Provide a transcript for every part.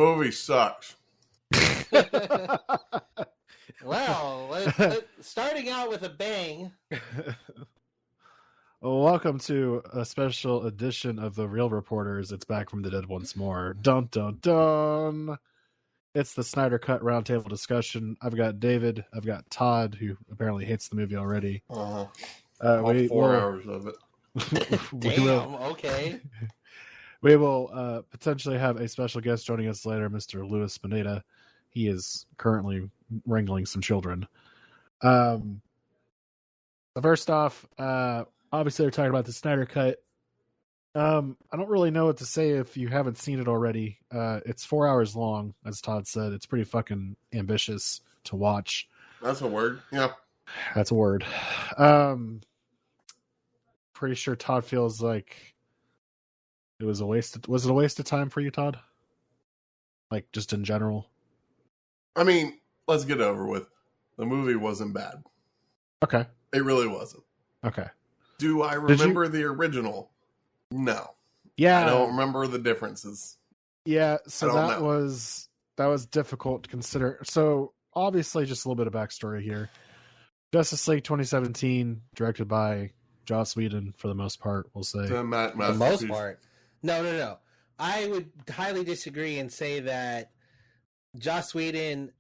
movie sucks. Well, starting out with a bang. Welcome to a special edition of The Real Reporters. It's back from the dead once more. Dun, dun, dun. It's the Snyder Cut Roundtable discussion. I've got David. I've got Todd, who apparently hates the movie already. All All 4 hours of it. Damn, okay. We will potentially have a special guest joining us later, Mr. Louis Pineda. He is currently wrangling some children. First off, obviously we're talking about the Snyder Cut. I don't really know what to say if you haven't seen it already. It's 4 hours long, as Todd said. It's pretty fucking ambitious to watch. That's a word. Yeah. That's a word. Pretty sure Todd feels like it was a waste. Was it a waste of time for you, Todd? Like, just in general? I mean, let's get it over with. The movie wasn't bad. Okay. It really wasn't. Okay. Do I remember the original? No. Yeah. I don't remember the differences. Yeah, so that know. was difficult to consider. So, obviously, just a little bit of backstory here. Justice League 2017, directed by Joss Whedon, for the most part, we'll say. For the most part. No. I would highly disagree and say that Joss Whedon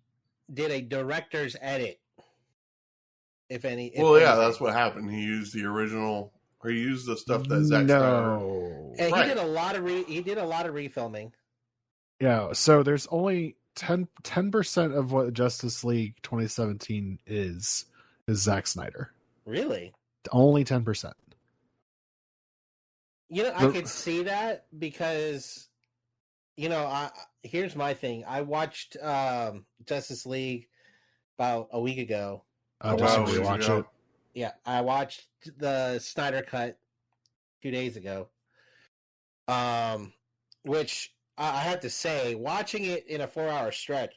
did a director's edit. If any. That's what happened. He used the original, or he used the stuff that Zack Snyder. And he did a lot of refilming. Yeah, so there's only 10% of what Justice League 2017 is Zack Snyder. Really? Only 10%. I could see that because, here's my thing. I watched Justice League about a week ago. Watch it. Yeah, I watched the Snyder Cut 2 days ago. Which I have to say, watching it in a 4-hour stretch,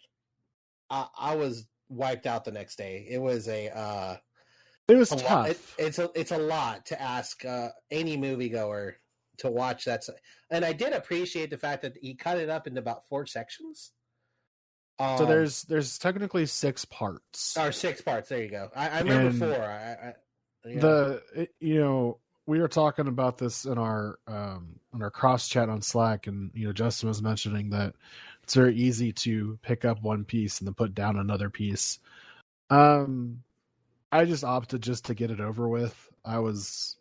I was wiped out the next day. It was it was tough. It's a lot to ask any moviegoer to watch that, and I did appreciate the fact that he cut it up into about 4 sections. So there's technically 6 parts. Or 6 parts. There you go. I remember 4. We were talking about this in our cross chat on Slack, and Justin was mentioning that it's very easy to pick up one piece and then put down another piece. I just opted just to get it over with. I was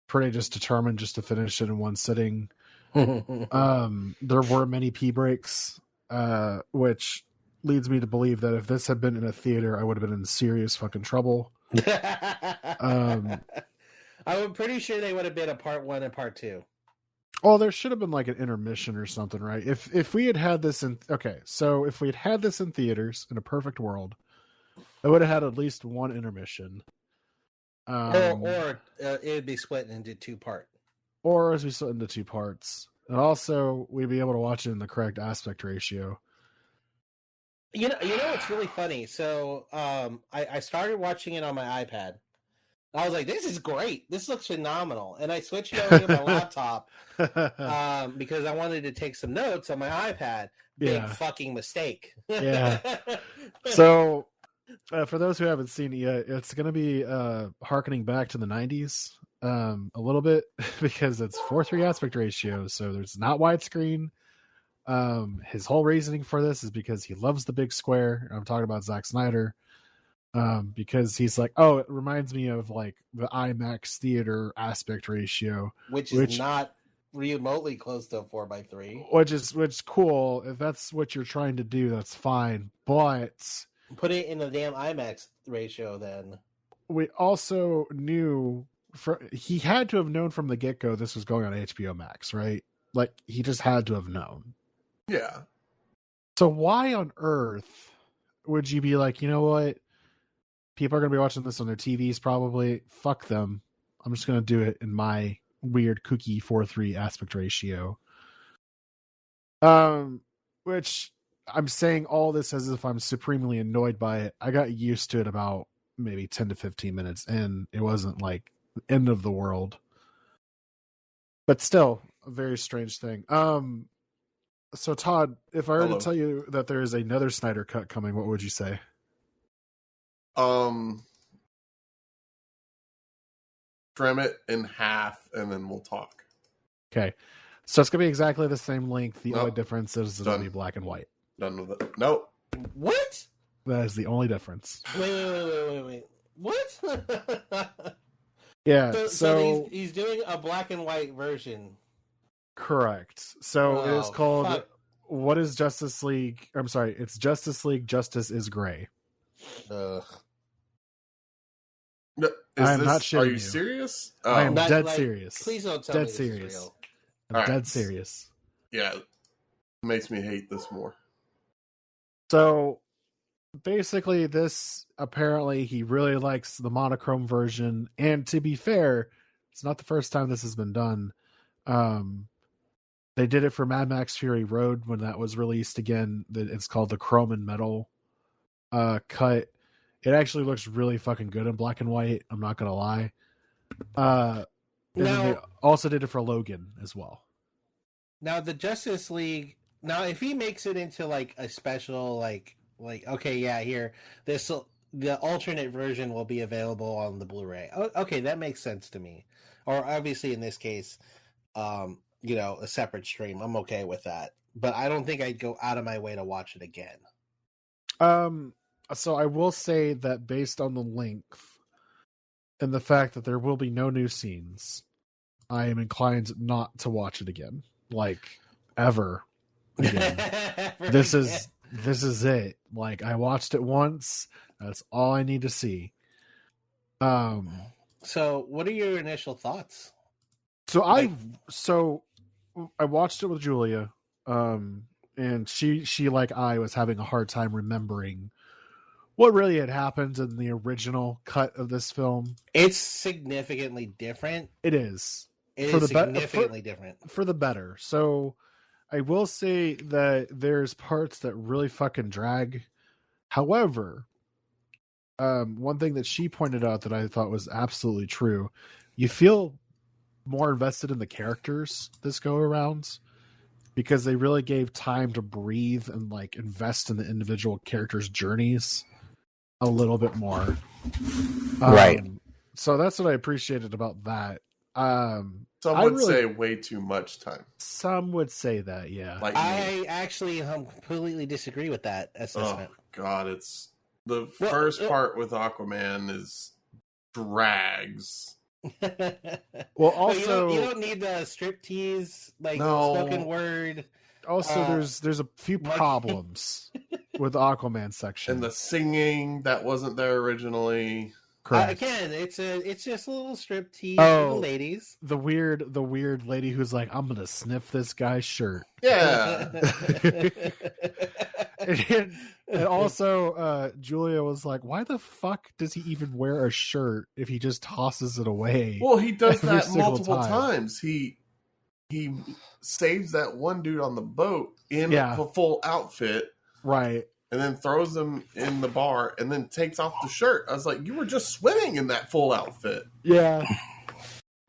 pretty just determined just to finish it in one sitting. There were many pee breaks, which leads me to believe that if this had been in a theater, I would have been in serious fucking trouble. I'm pretty sure they would have been a part 1 and part 2. Oh, there should have been like an intermission or something, right? If we had this in if we had this in theaters in a perfect world, I would have had at least one intermission. Or it would be split into 2 parts. Or as we split into 2 parts. And also, we'd be able to watch it in the correct aspect ratio. You know what's really funny? So I started watching it on my iPad. I was like, this is great. This looks phenomenal. And I switched over to my laptop because I wanted to take some notes on my iPad. Big fucking mistake. Yeah. So, for those who haven't seen it yet, it's going to be harkening back to the 90s a little bit because it's 4:3 aspect ratio. So there's not widescreen. His whole reasoning for this is because he loves the big square. I'm talking about Zack Snyder. Because he's like, oh, it reminds me of like the IMAX theater aspect ratio, which is not remotely close to a 4:3. Which is cool. If that's what you're trying to do, that's fine. But put it in the damn IMAX ratio. Then we also knew he had to have known from the get-go this was going on HBO Max, right? Like he just had to have known. Yeah. So why on earth would you be like, you know what? People are going to be watching this on their TVs probably. Fuck them. I'm just going to do it in my weird kooky 4:3 aspect ratio. Which I'm saying all this as if I'm supremely annoyed by it. I got used to it about maybe 10 to 15 minutes in. It wasn't like the end of the world. But still, a very strange thing. So Todd, if I were Hello. to tell you that there is another Snyder cut coming, what would you say? Trim it in half, and then we'll talk. Okay. So it's gonna be exactly the same length. The only Nope. difference is it'll be black and white. Done with it. Nope. What? That is the only difference. Wait. What? Yeah. So he's doing a black and white version. Correct. So it is called fuck. What is Justice League? I'm sorry, it's Justice League Justice is Gray. Ugh. No, not shitting Are you you. serious? I am Not, dead like, serious. Please don't tell Dead me this serious. is real. I'm All dead right. serious. Yeah. It makes me hate this more. So basically, this apparently he really likes the monochrome version, and to be fair, it's not the first time this has been done. They did it for Mad Max Fury Road when that was released again. It's called the Chrome and Metal cut. It actually looks really fucking good in black and white. I'm not gonna lie. And then they also did it for Logan as well. Now the Justice League. Now, if he makes it into like a special, like okay, yeah, here the alternate version will be available on the Blu-ray. Okay, that makes sense to me. Or obviously in this case, a separate stream. I'm okay with that, but I don't think I'd go out of my way to watch it again. So I will say that based on the length and the fact that there will be no new scenes, I am inclined not to watch it again. Like ever again. This is it. Like I watched it once. That's all I need to see. So what are your initial thoughts? So I watched it with Julia. And she like I was having a hard time remembering what really had happened in the original cut of this film. It's significantly different. It is. It is significantly different. For the better. So I will say that there's parts that really fucking drag. However, one thing that she pointed out that I thought was absolutely true, you feel more invested in the characters this go around because they really gave time to breathe and like invest in the individual characters' journeys a little bit more. Right. So that's what I appreciated about that. Some would say way too much time. Some would say that, yeah. Like I actually completely disagree with that assessment. Oh God, it's the first part with Aquaman is drags. Well, also you don't need the striptease, like spoken word. Also, there's a few problems with the Aquaman section and the singing that wasn't there originally. Again, it's just a little striptease for the ladies. The weird lady who's like, I'm gonna sniff this guy's shirt. Yeah. and also, Julia was like, why the fuck does he even wear a shirt if he just tosses it away? Well, he does that multiple times. He saves that one dude on the boat in a full outfit. Right. And then throws him in the bar and then takes off the shirt. I was like, you were just swimming in that full outfit. Yeah.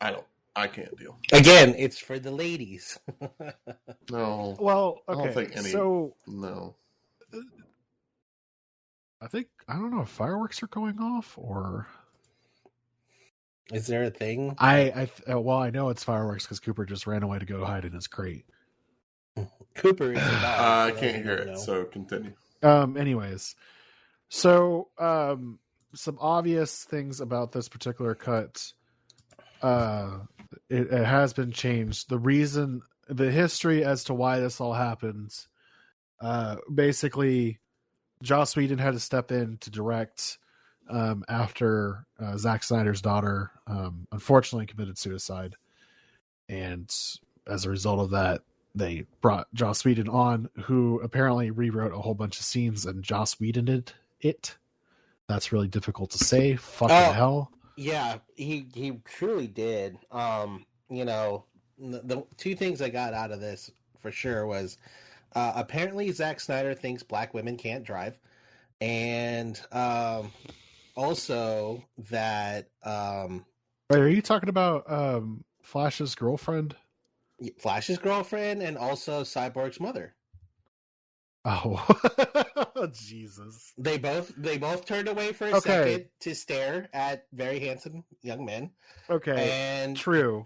I can't deal. Again, it's for the ladies. No. Well, okay. I don't think any. So, no. I don't know if fireworks are going off or. Is there a thing? I know it's fireworks because Cooper just ran away to go hide in his crate. Cooper is I can't hear it, so continue. Anyways, so some obvious things about this particular cut. It has been changed. The history as to why this all happens. Basically, Joss Whedon had to step in to direct after Zack Snyder's daughter unfortunately committed suicide, and as a result of that, they brought Joss Whedon on, who apparently rewrote a whole bunch of scenes and Joss Whedon did it. That's really difficult to say. Fucking hell. Yeah, he truly did. The two things I got out of this for sure was apparently Zack Snyder thinks black women can't drive, and also that Wait, are you talking about Flash's girlfriend? Flash's girlfriend and also Cyborg's mother. Oh, Jesus! They both turned away for a second to stare at very handsome young men. Okay, and true,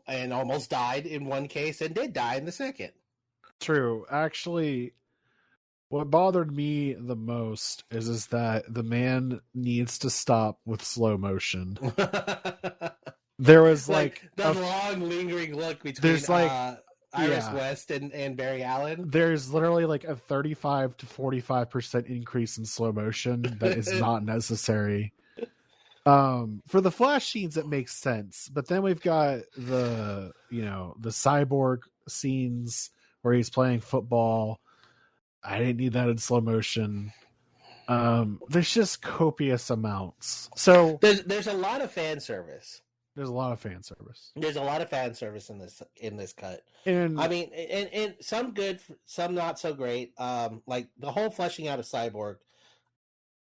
and almost died in one case, and did die in the second. True. Actually, what bothered me the most is that the man needs to stop with slow motion. There was like the long lingering look between Iris West and Barry Allen. There's literally like a 35 to 45% increase in slow motion that is not necessary. For the flash scenes, it makes sense, but then we've got the cyborg scenes where he's playing football. I didn't need that in slow motion. There's just copious amounts. So there's a lot of fan service. There's a lot of fan service. There's a lot of fan service in this cut. And I mean, and some good, some not so great. Like the whole fleshing out of Cyborg,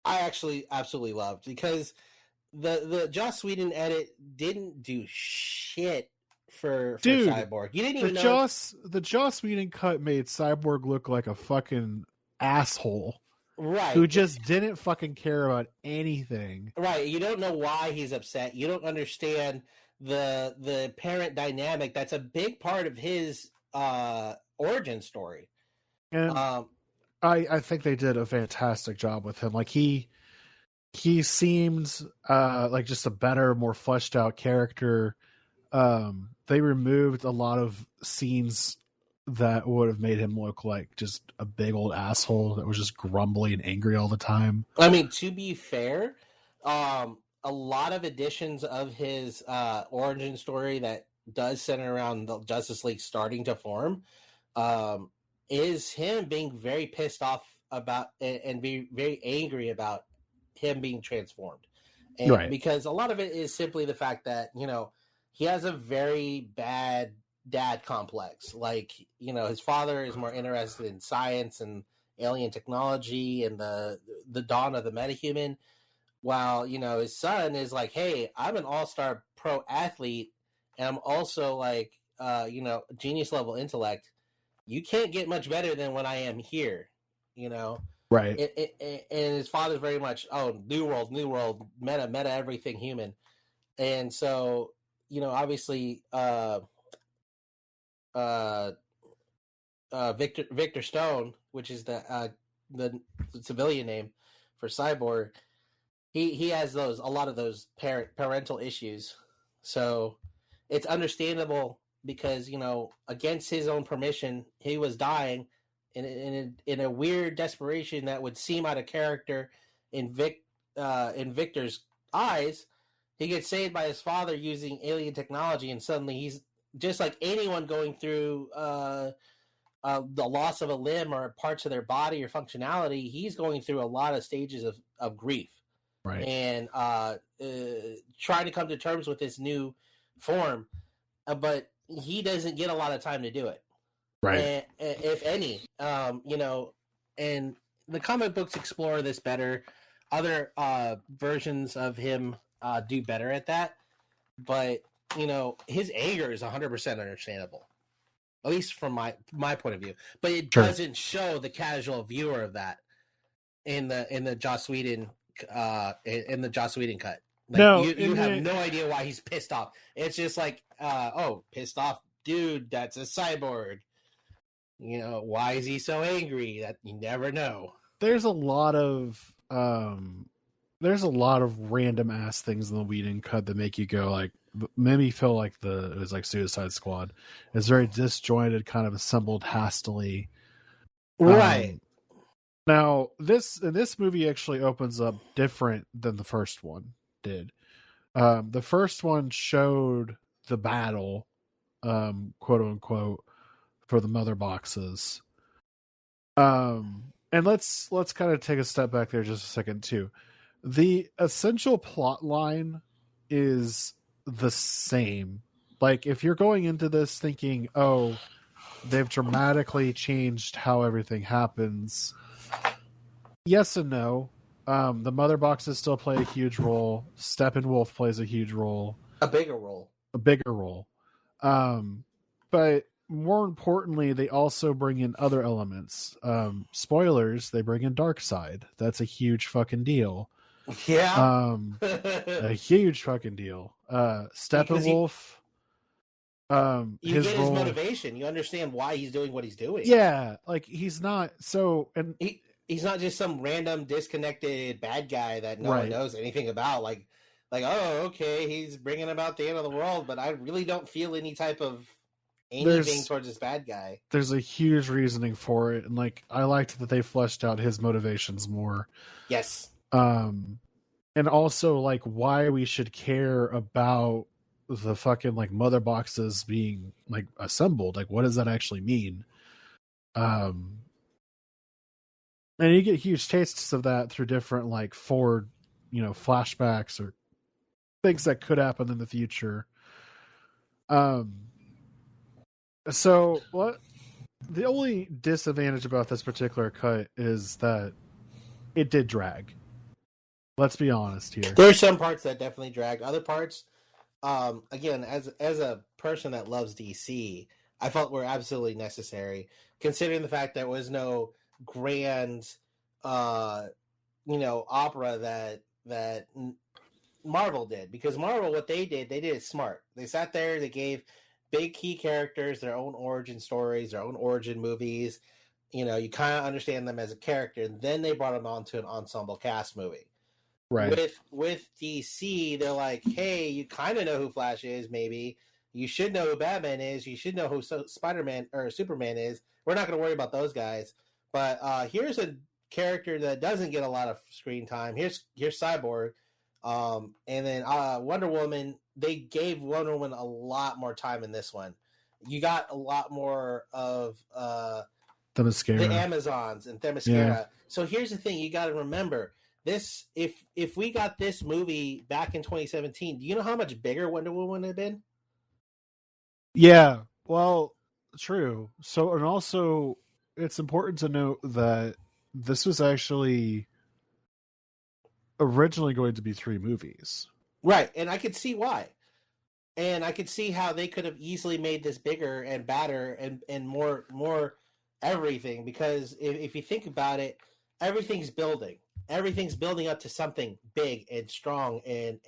I actually absolutely loved, because the Joss Whedon edit didn't do shit for Cyborg. You didn't even know the Joss Whedon cut made Cyborg look like a fucking asshole. Right. Who just didn't fucking care about anything. Right. You don't know why he's upset. You don't understand the parent dynamic that's a big part of his origin story. And I think they did a fantastic job with him. Like he seemed like just a better, more fleshed out character. They removed a lot of scenes that would have made him look like just a big old asshole that was just grumbly and angry all the time. I mean, to be fair, a lot of editions of his origin story that does center around the Justice League starting to form is him being very pissed off about and be very angry about him being transformed. And right. Because a lot of it is simply the fact that, he has a very bad dad complex. Like, his father is more interested in science and alien technology and the dawn of the metahuman, while his son is like, hey, I'm an all-star pro athlete, and I'm also like genius level intellect. You can't get much better than what I am here. Right. And his father's very much, new world, meta everything human. And so obviously Victor Stone, which is the civilian name for Cyborg, he has a lot of those parental issues. So it's understandable because against his own permission, he was dying in a weird desperation that would seem out of character in Victor's eyes. He gets saved by his father using alien technology, and suddenly he's just like anyone going through the loss of a limb or parts of their body or functionality. He's going through a lot of stages of grief, right? And trying to come to terms with this new form, but he doesn't get a lot of time to do it, right? And, if any, and the comic books explore this better. Other versions of him do better at that, but his anger is 100% understandable, at least from my point of view. But it doesn't show the casual viewer of that in the Joss Whedon in the Joss Whedon cut. Like, no, you have no idea why he's pissed off. It's just like, pissed off dude, that's a cyborg. Why is he so angry? That you never know. There's a lot of random ass things in the Whedon cut that make you go like, made me feel like it was like Suicide Squad. It's very disjointed, kind of assembled hastily. Right. Now this movie actually opens up different than the first one did. The first one showed the battle, quote unquote, for the mother boxes. And let's kind of take a step back there just a second too. The essential plot line is the same. Like, if you're going into this thinking, oh, they've dramatically changed how everything happens, yes and no. The mother boxes still play a huge role. Steppenwolf plays a huge role. A bigger role. But more importantly, they also bring in other elements. Spoilers, they bring in Darkseid. That's a huge fucking deal. Yeah. A huge fucking deal. Steppenwolf. You get his motivation. You understand why he's doing what he's doing. Yeah, like he's not he's not just some random disconnected bad guy that no one knows anything about. Like, oh, okay, he's bringing about the end of the world, but I really don't feel any type of anything towards this bad guy. There's a huge reasoning for it, and like I liked that they fleshed out his motivations more. Yes. And also like why we should care about the fucking like mother boxes being like assembled. Like, what does that actually mean? And you get huge tastes of that through different like forward, flashbacks or things that could happen in the future. So what the only disadvantage about this particular cut is that it did drag. Let's be honest here. There's some parts that definitely drag. Other parts, again, as a person that loves DC, I felt were absolutely necessary, considering the fact there was no grand, opera that Marvel did. Because Marvel, what they did it smart. They sat there, they gave big key characters their own origin stories, their own origin movies. You kind of understand them as a character, and then they brought them onto an ensemble cast movie. Right. With DC, they're like, hey, you kind of know who Flash is, maybe. You should know who Batman is. You should know who Spider-Man or Superman is. We're not going to worry about those guys. But here's a character that doesn't get a lot of screen time. Here's Cyborg. And then Wonder Woman, they gave Wonder Woman a lot more time in this one. You got a lot more of Themyscira. The Amazons and Themyscira. Yeah. So here's the thing. You got to remember. This, if we got this movie back in 2017, do you know how much bigger Wonder Woman would have been? Yeah, well, true. So, and also, it's important to note that this was actually originally going to be 3 movies. Right, and I could see why. And I could see how they could have easily made this bigger and badder and more everything, because if you think about it, everything's building. Everything's building up to something big and strong and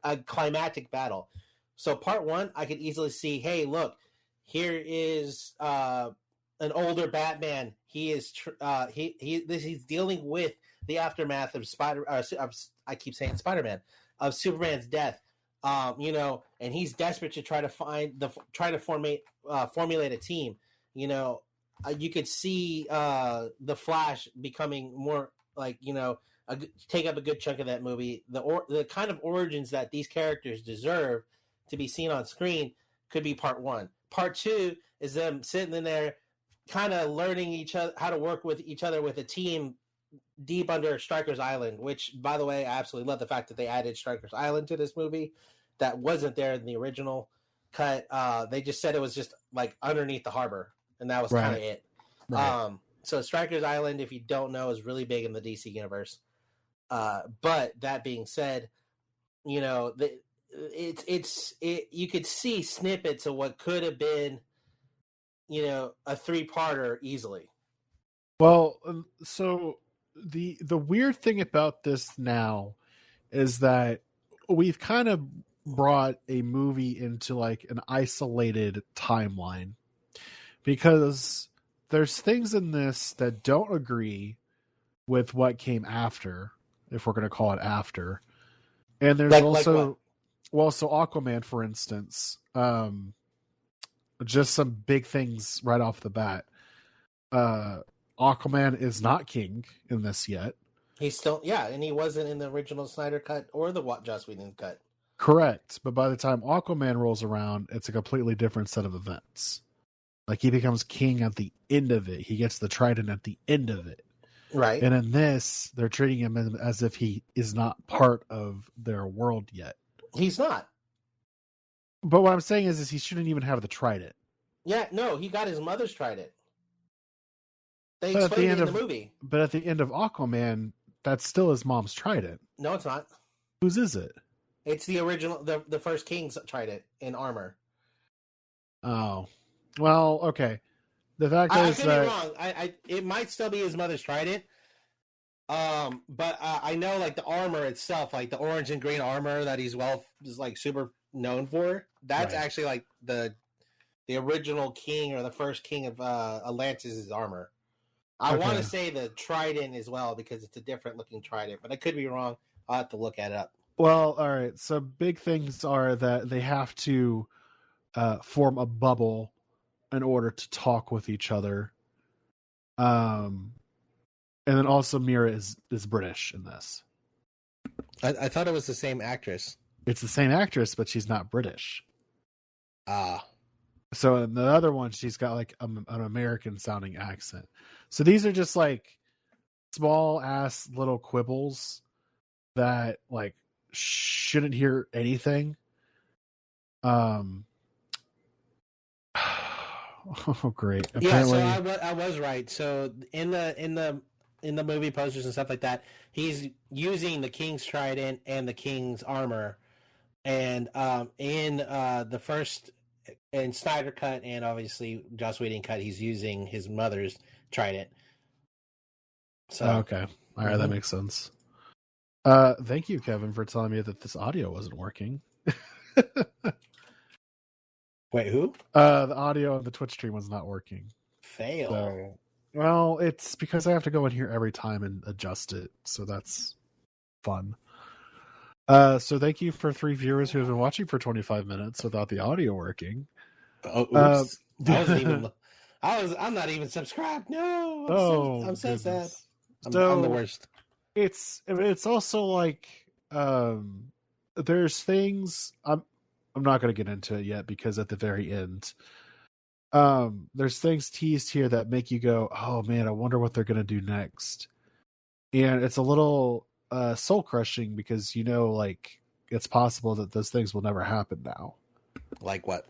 a climactic battle. So part 1, I could easily see, hey, look, here is an older Batman. He is he's dealing with the aftermath of I keep saying Spider-Man, of Superman's death. And he's desperate to try to formulate a team. You could see the Flash becoming more like, take up a good chunk of that movie. The kind of origins that these characters deserve to be seen on screen could be part 1. Part 2 is them sitting in there, kind of learning each other how to work with each other with a team deep under Stryker's Island. Which, by the way, I absolutely love the fact that they added Stryker's Island to this movie. That wasn't there in the original cut. They just said it was just like underneath the harbor, and that was kind of it. Right. So Stryker's Island, if you don't know, is really big in the DC universe. But that being said, you could see snippets of what could have been, a 3-parter easily. Well, so the weird thing about this now is that we've kind of brought a movie into like an isolated timeline, because there's things in this that don't agree with what came after, if we're going to call it after. And there's also, so Aquaman, for instance, just some big things right off the bat. Aquaman is not king in this yet. He's still, and he wasn't in the original Snyder cut or the Joss Whedon cut. Correct. But by the time Aquaman rolls around, it's a completely different set of events. Like, he becomes king at the end of it. He gets the trident at the end of it. Right. And in this, they're treating him as if he is not part of their world yet. He's not. But what I'm saying is he shouldn't even have the trident. Yeah, no, he got his mother's trident. They explained it in the movie. But at the end of Aquaman, that's still his mom's trident. No, it's not. Whose is it? It's the original, the first king's trident in armor. Oh. Well, okay. The fact I is could that be wrong. It might still be his mother's trident. But I know like the armor itself, like the orange and green armor that he's like super known for. That's Right. actually like the original king or the first king of Atlantis' armor. I want to say the trident as well because it's a different looking trident, but I could be wrong. I'll have to look at it up. Well, all right. So big things are that they have to form a bubble in order to talk with each other. And then also Mira is British in this. I thought it was the same actress. It's the same actress, but she's not British. Ah. So in the other one, she's got like an American sounding accent. So these are just like small ass little quibbles that like shouldn't hear anything. Oh, great! Apparently, yeah. So I was right. So in the movie posters and stuff like that, he's using the King's trident and the King's armor, and in the first in Snyder cut and obviously Joss Whedon cut, he's using his mother's trident. So okay, all right, that makes sense. Thank you, Kevin, for telling me that this audio wasn't working. Wait, who? The audio of the Twitch stream was not working. Fail. So, well, it's because I have to go in here every time and adjust it, so that's fun. So thank you for 3 viewers who have been watching for 25 minutes without the audio working. Oh, oops. I wasn't even. I'm not even subscribed. No. I'm so sad. I'm the worst. It's also like there's things I'm not going to get into it yet because at the very end there's things teased here that make you go, oh man, I wonder what they're going to do next. And it's a little soul crushing because like it's possible that those things will never happen now. Like what?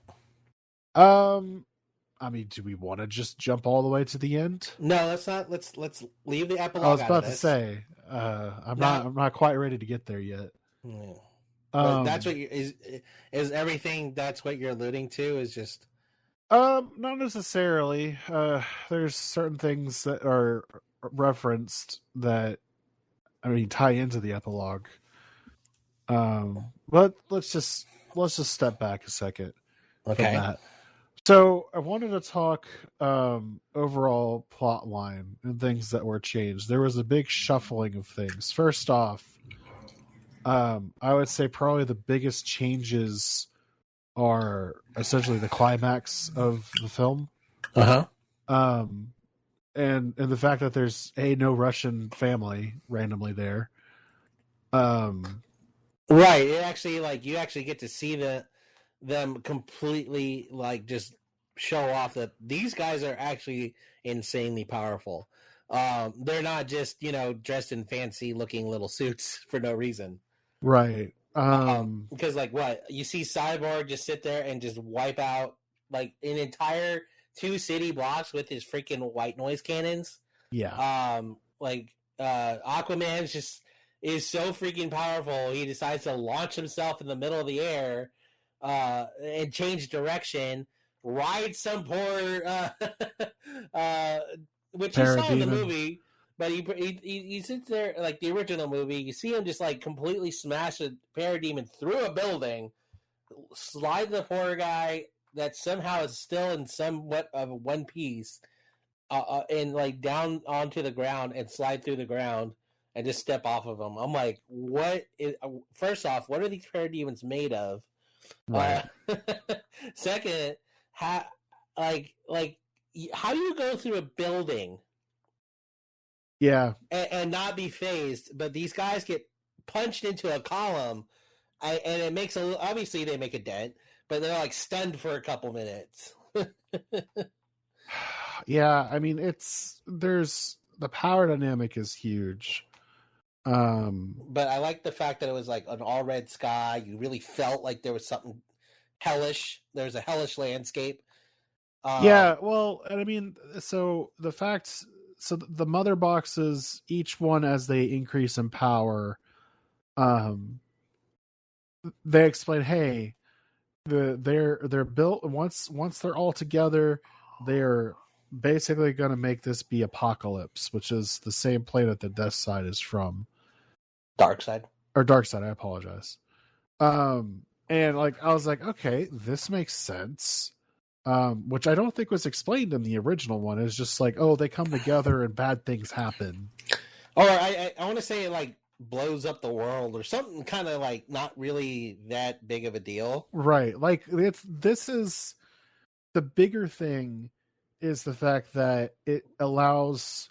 I mean, do we want to just jump all the way to the end? No, let's not. Let's leave the epilogue. I was about to say, I'm not quite ready to get there yet. Yeah. But that's what is everything. That's what you're alluding to. Is just not necessarily. There's certain things that are referenced that tie into the epilogue. But let's just step back a second. Okay. From that. So I wanted to talk overall plot line and things that were changed. There was a big shuffling of things. First off, I would say probably the biggest changes are essentially the climax of the film. And the fact that there's no Russian family randomly there. Right. It actually you actually get to see them completely just show off that these guys are actually insanely powerful. They're not just dressed in fancy looking little suits for no reason, right? Because what you see Cyborg just sit there and just wipe out an entire 2 city blocks with his freaking white noise cannons. Aquaman is so freaking powerful, he decides to launch himself in the middle of the air and change direction, ride some poor which you saw in the movie, but he sits there like the original movie. You see him just completely smash a parademon through a building, slide the poor guy that somehow is still in somewhat of one piece and down onto the ground and slide through the ground and just step off of him. I'm like, first off, what are these parademons made of? Right. Second, how do you go through a building? Yeah, and not be phased? But these guys get punched into a column, and it makes obviously they make a dent, but they're stunned for a couple minutes. Yeah, I mean there's the power dynamic is huge. But I like the fact that it was an all red sky. You really felt like there was something hellish. There's a hellish landscape. Yeah, well, and I mean, so the mother boxes, each one as they increase in power, they explain, hey, they're built once they're all together. They're basically going to make this be Apocalypse, which is the same planet that Death Side is from. Dark Side. Or Dark Side, I apologize. And like I was like, okay, this makes sense. Which I don't think was explained in the original one. It's just like, oh, they come together and bad things happen. Or I want to say it like blows up the world or something kind of like not really that big of a deal. Right. Like this is the bigger thing is the fact that it allows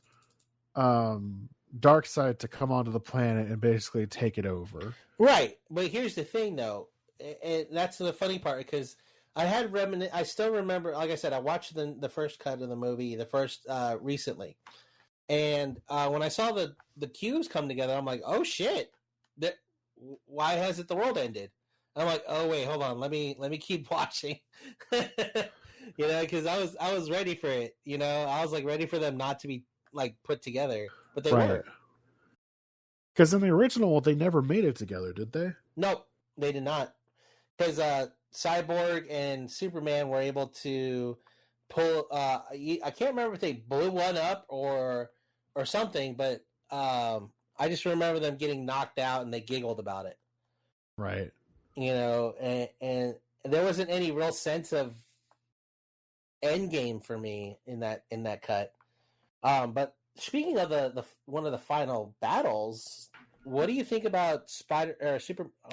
Darkseid to come onto the planet and basically take it over. Right. But here's the thing though. And that's the funny part because I still remember, like I said, I watched the first cut of the movie, recently. And when I saw the cubes come together, I'm like, oh shit! Why hasn't the world ended? And I'm like, oh wait, hold on, let me keep watching. Because I was ready for it. I was like ready for them not to be like put together, but they weren't. Because in the original, they never made it together, did they? Nope, they did not. Because Cyborg and Superman were able to pull. I can't remember if they blew one up or something, but I just remember them getting knocked out and they giggled about it. Right. And there wasn't any real sense of end game for me in that cut. But speaking of the one of the final battles, what do you think about Why do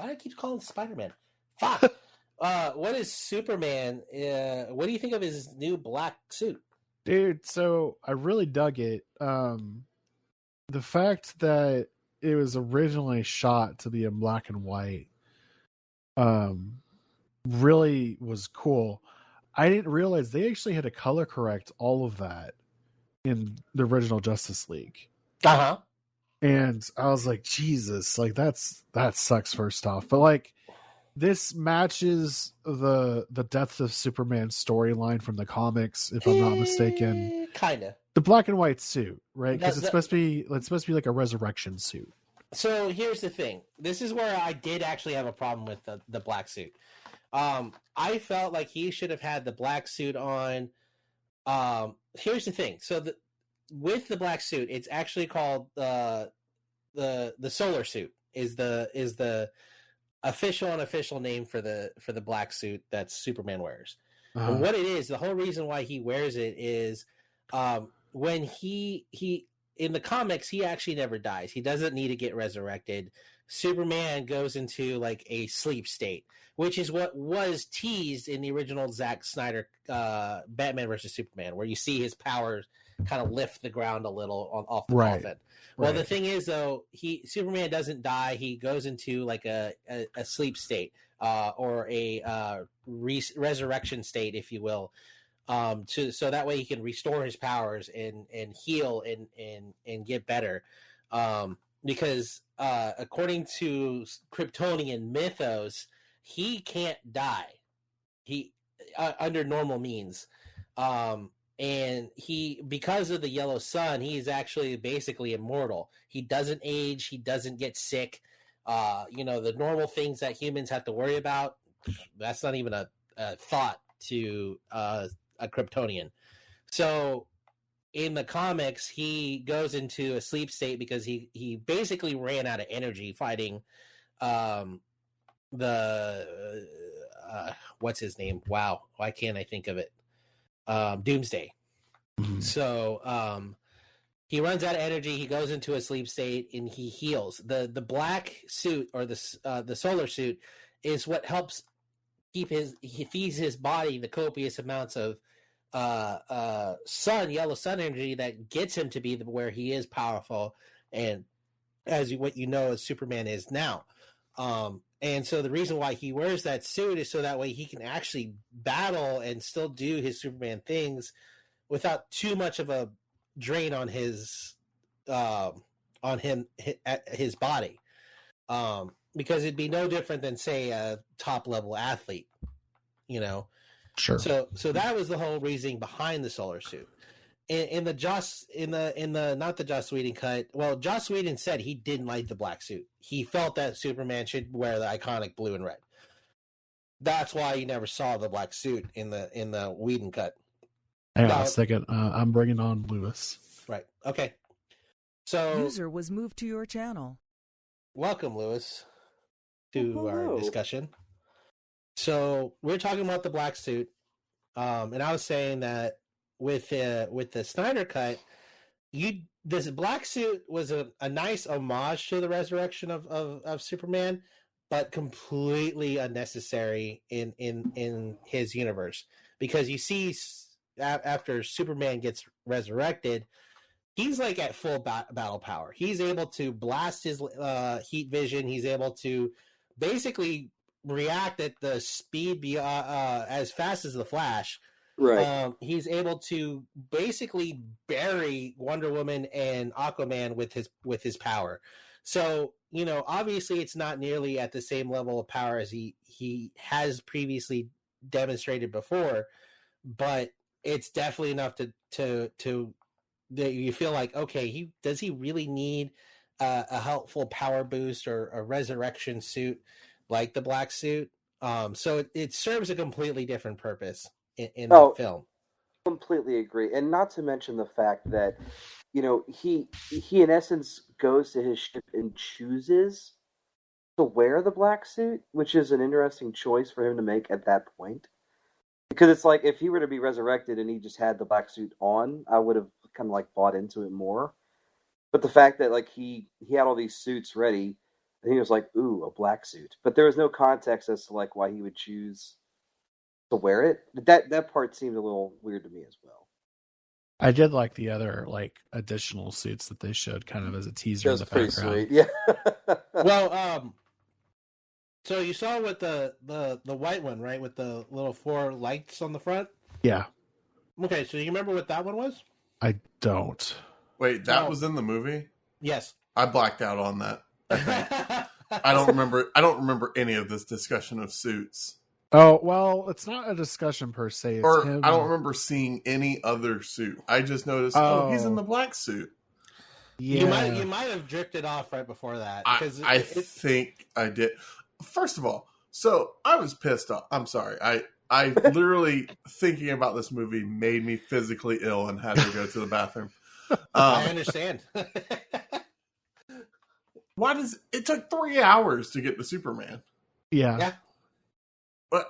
I keep calling Spider-Man? Fuck. What is Superman? What do you think of his new black suit? Dude, so I really dug it. The fact that it was originally shot to be in black and white really was cool. I didn't realize they actually had to color correct all of that in the original Justice League. Uh-huh. And I was like, Jesus, like that sucks first off. But like this matches the Death of Superman storyline from the comics, if I'm not mistaken. Kinda. The black and white suit, right? Because it's supposed to be like a resurrection suit. So here's the thing. This is where I did actually have a problem with the black suit. I felt like he should have had the black suit on. Here's the thing. So with the black suit, it's actually called the solar suit. Is the unofficial name for the black suit that Superman wears. Uh-huh. And what it is, the whole reason why he wears it is when he in the comics, he actually never dies. He doesn't need to get resurrected. Superman goes into like a sleep state, which is what was teased in the original Zack Snyder Batman versus Superman, where you see his powers kind of lift the ground a little off the coffin. Well, the thing is, though, Superman doesn't die. He goes into like a sleep state or a resurrection state, if you will, so that way he can restore his powers and heal and get better. Because according to Kryptonian mythos, he can't die. He under normal means. And because of the yellow sun, he's actually basically immortal. He doesn't age. He doesn't get sick. The normal things that humans have to worry about, that's not even a thought to a Kryptonian. So in the comics, he goes into a sleep state because he basically ran out of energy fighting what's his name? Wow. Why can't I think of it? Doomsday. Mm-hmm. So he runs out of energy. He goes into a sleep state and he heals. The black suit or the solar suit is what helps he feeds his body the copious amounts of yellow sun energy that gets him to be where he is powerful and as Superman is now. And so the reason why he wears that suit is so that way he can actually battle and still do his Superman things without too much of a drain on his his body. Because it'd be no different than, say, a top level athlete, Sure. So that was the whole reasoning behind the solar suit. In the not the Joss Whedon cut. Well, Joss Whedon said he didn't like the black suit. He felt that Superman should wear the iconic blue and red. That's why you never saw the black suit in the Whedon cut. Hang on a second. I'm bringing on Lewis. Right. Okay. So user was moved to your channel. Welcome, Lewis, to our discussion. So we're talking about the black suit, and I was saying that with the Snyder cut, this black suit was a nice homage to the resurrection of Superman, but completely unnecessary in his universe, because you see after Superman gets resurrected, he's like at full battle power. He's able to blast his heat vision. He's able to basically react at the speed as fast as the Flash. Right. He's able to basically bury Wonder Woman and Aquaman with his power. So, obviously it's not nearly at the same level of power as he has previously demonstrated before, but it's definitely enough to that you feel like, okay, does he really need a helpful power boost or a resurrection suit like the black suit? So it serves a completely different purpose in the film. Completely agree, and not to mention the fact that he in essence goes to his ship and chooses to wear the black suit, which is an interesting choice for him to make at that point. Because it's like, if he were to be resurrected and he just had the black suit on, I would have kind of bought into it more. But the fact that he had all these suits ready, and he was like, "Ooh, a black suit," but there was no context as to why he would choose to wear it. That part seemed a little weird to me as well. I did like the other additional suits that they showed kind of as a teaser in the pretty background. Sweet, yeah. Well, so you saw with the white one, right, with the little 4 lights on the front? Yeah. Okay, so you remember what that one was? I don't. Wait, that was in the movie? Yes. I blacked out on that. I don't remember any of this discussion of suits. Oh, well, it's not a discussion per se. It's him. I don't remember seeing any other suit. I just noticed, he's in the black suit. Yeah. You might have drifted off right before that. I think I did. First of all, so I was pissed off. I'm sorry. I literally, thinking about this movie made me physically ill and had to go to the bathroom. I understand. Why does it took 3 hours to get to Superman? Yeah. But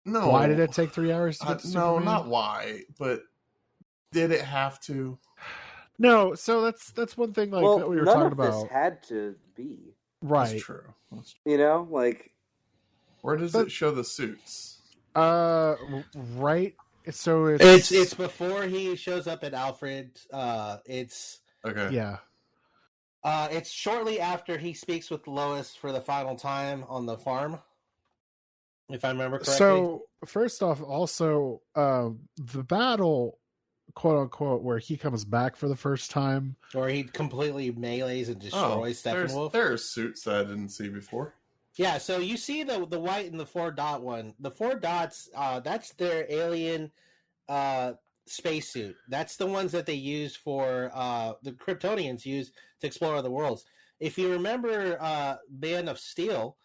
no. Why did it take 3 hours to get to Superman? No, not why, but did it have to? No, so that's one thing that we were talking about. This had to be. Right. That's true. Where does it show the suits? Right. So it's before he shows up at Alfred. It's okay. Yeah. It's shortly after he speaks with Lois for the final time on the farm, if I remember correctly. So first off, also the battle, quote unquote, where he comes back for the first time, or he completely melees and destroys Steppenwolf. There's suits that I didn't see before. Yeah, so you see the white and the 4-dot one. The 4 dots, that's their alien spacesuit. That's the ones that they use for the Kryptonians use to explore other worlds. If you remember Man of Steel,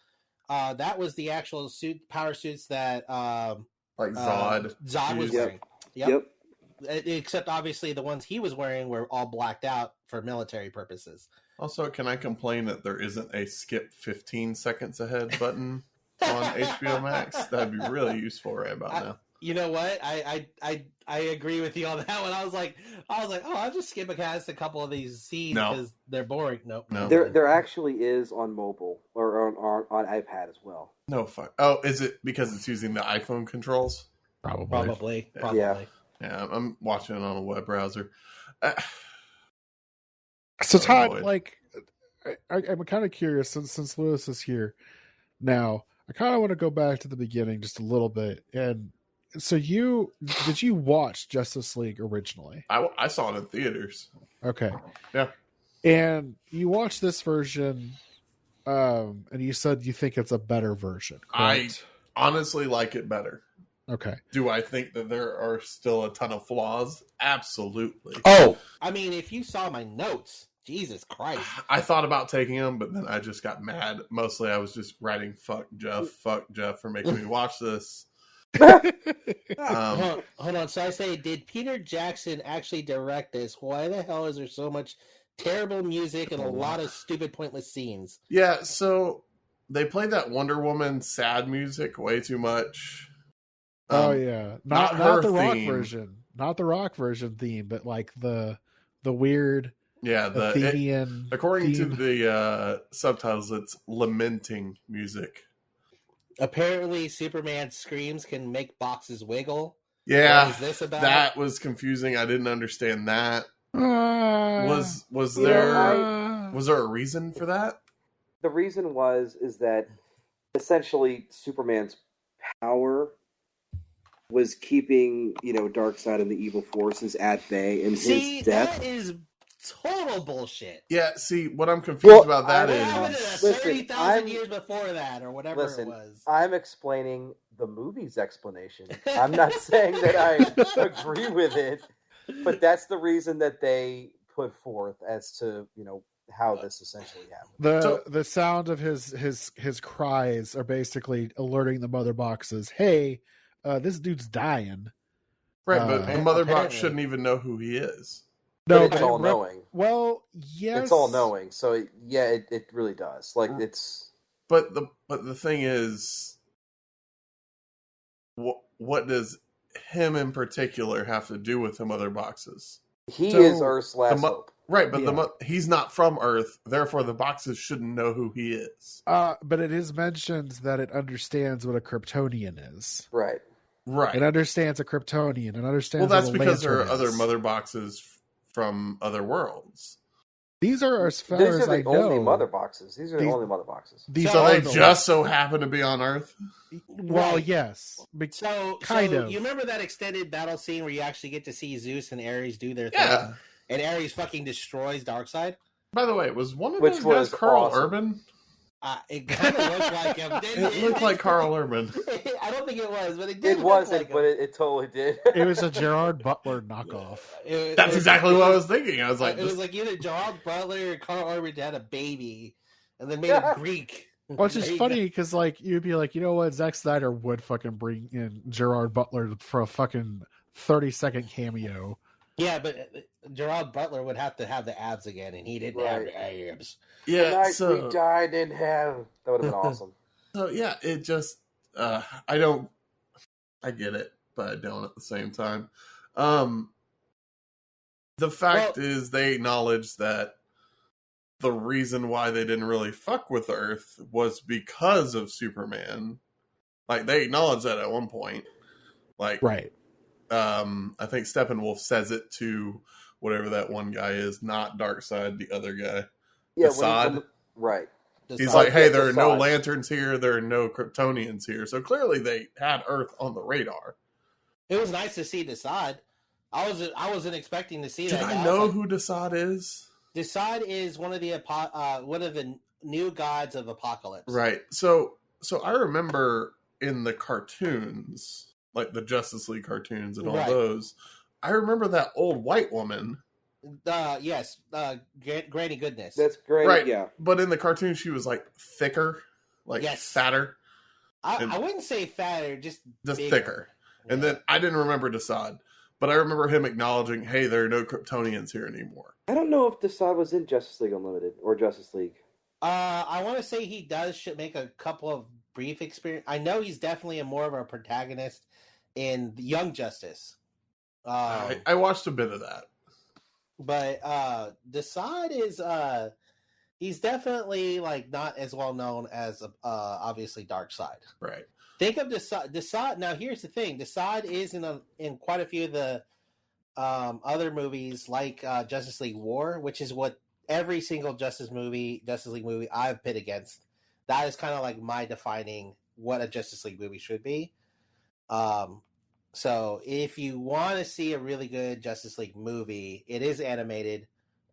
that was the actual power suits that Zod was wearing. Yep. Except obviously the ones he was wearing were all blacked out for military purposes. Also, can I complain that there isn't a skip 15 seconds ahead button on HBO Max? That'd be really useful right about now. You know what? I agree with you on that one. I was like, oh, I'll just skip a couple of these scenes because they're boring. No. There actually is on mobile or on iPad as well. No fuck. Oh, is it because it's using the iPhone controls? Probably. Yeah, I'm watching it on a web browser. So Todd, I'm kind of curious since Lewis is here now. I kind of want to go back to the beginning just a little bit. And so did you watch Justice League originally? I saw it in theaters. Okay. Yeah. And you watched this version, and you said you think it's a better version, correct? I honestly like it better. Okay. Do I think that there are still a ton of flaws? Absolutely. Oh, I mean, if you saw my notes, Jesus Christ. I thought about taking them, but then I just got mad. Mostly I was just writing fuck Geoff for making me watch this. Hold on. So I say, did Peter Jackson actually direct this? Why the hell is there so much terrible music and a lot of stupid, pointless scenes? Yeah, so they played that Wonder Woman sad music way too much. Oh yeah, not her the rock theme. version, not the rock version theme, but like the weird Athenian. According theme. to the subtitles, it's lamenting music. Apparently, Superman's screams can make boxes wiggle. Yeah, what is this about? That was confusing. I didn't understand that. Was You know, there a reason for that? The reason is that essentially Superman's power was keeping, Darkseid and the evil forces at bay, and his death. That is total bullshit. Yeah, see, what I'm confused about that What is... happened to the 30,000 years before that, or whatever it was? I'm explaining the movie's explanation. I'm not saying that I agree with it, but that's the reason that they put forth as to, how this essentially happened. The sound of his cries are basically alerting the mother boxes, hey, this dude's dying. Right, but the mother box apparently. shouldn't even know who he is. No, it's all knowing. Well, yes, it's all knowing. So yeah, it really does. Like it's. But the thing is, what does him in particular have to do with the mother boxes? He is Earth's last hope. Right, but he's not from Earth, therefore the boxes shouldn't know who he is. But it is mentioned that it understands what a Kryptonian is. Right. It understands a Kryptonian. It understands. Well, that's what a because there are lantern other is. mother boxes from other worlds. These are as far These as are I the know. only mother boxes. These are the only mother boxes. These So are they just so happen to be on Earth. Well, Right. yes. So kind of. You remember that extended battle scene where you actually get to see Zeus and Ares do their Yeah. thing? And Ares fucking destroys Darkseid? By the way, was one of Which those was guys Carl awesome. Urban? It kind of looked like him. It looked like Carl Urban. I don't think it was, but it did. It wasn't, look like but him. it totally did. It was a Gerard Butler knockoff. That's exactly what I was thinking. I was like, it was like either Gerard Butler or Carl Urban had a baby, and then made it Greek. Which is There you funny because, like, you'd be like, you know what, Zack Snyder would fucking bring in Gerard Butler for a fucking 30-second cameo. Yeah, but Gerard Butler would have to have the abs again, and he didn't have the abs. The night we died in hell. That would have been awesome. So yeah, it just I get it, but I don't at the same time. The fact is they acknowledge that the reason why they didn't really fuck with Earth was because of Superman. Like they acknowledge that at one point. Like right. I think Steppenwolf says it to whatever that one guy is, not Darkseid, the other guy. Yeah, Assad. Right. He's like, hey, there are no lanterns here, there are no Kryptonians here. So clearly they had Earth on the radar. It was nice to see Desaad. I wasn't expecting to see that. Did I know who Desaad is? Desaad is one of the new gods of Apocalypse. Right. So I remember in the cartoons, like the Justice League cartoons and all those, I remember that old white woman. Yes, Granny Goodness. That's great. Right. Yeah. But in the cartoon, she was like thicker, like fatter. I wouldn't say fatter, just bigger. Thicker. Yeah. And then I didn't remember Desaad, but I remember him acknowledging, hey, there are no Kryptonians here anymore. I don't know if Desaad was in Justice League Unlimited or Justice League. I want to say he should make a couple of brief experience. I know he's definitely more of a protagonist in Young Justice. I watched a bit of that. But Desaad is he's definitely like not as well known as obviously Darkseid. Right. Think of Desaad. Now here's the thing: Desaad is in quite a few of the other movies, like Justice League War, which is what every single Justice League movie I've pit against. That is kind of like my defining what a Justice League movie should be. So if you want to see a really good Justice League movie, it is animated,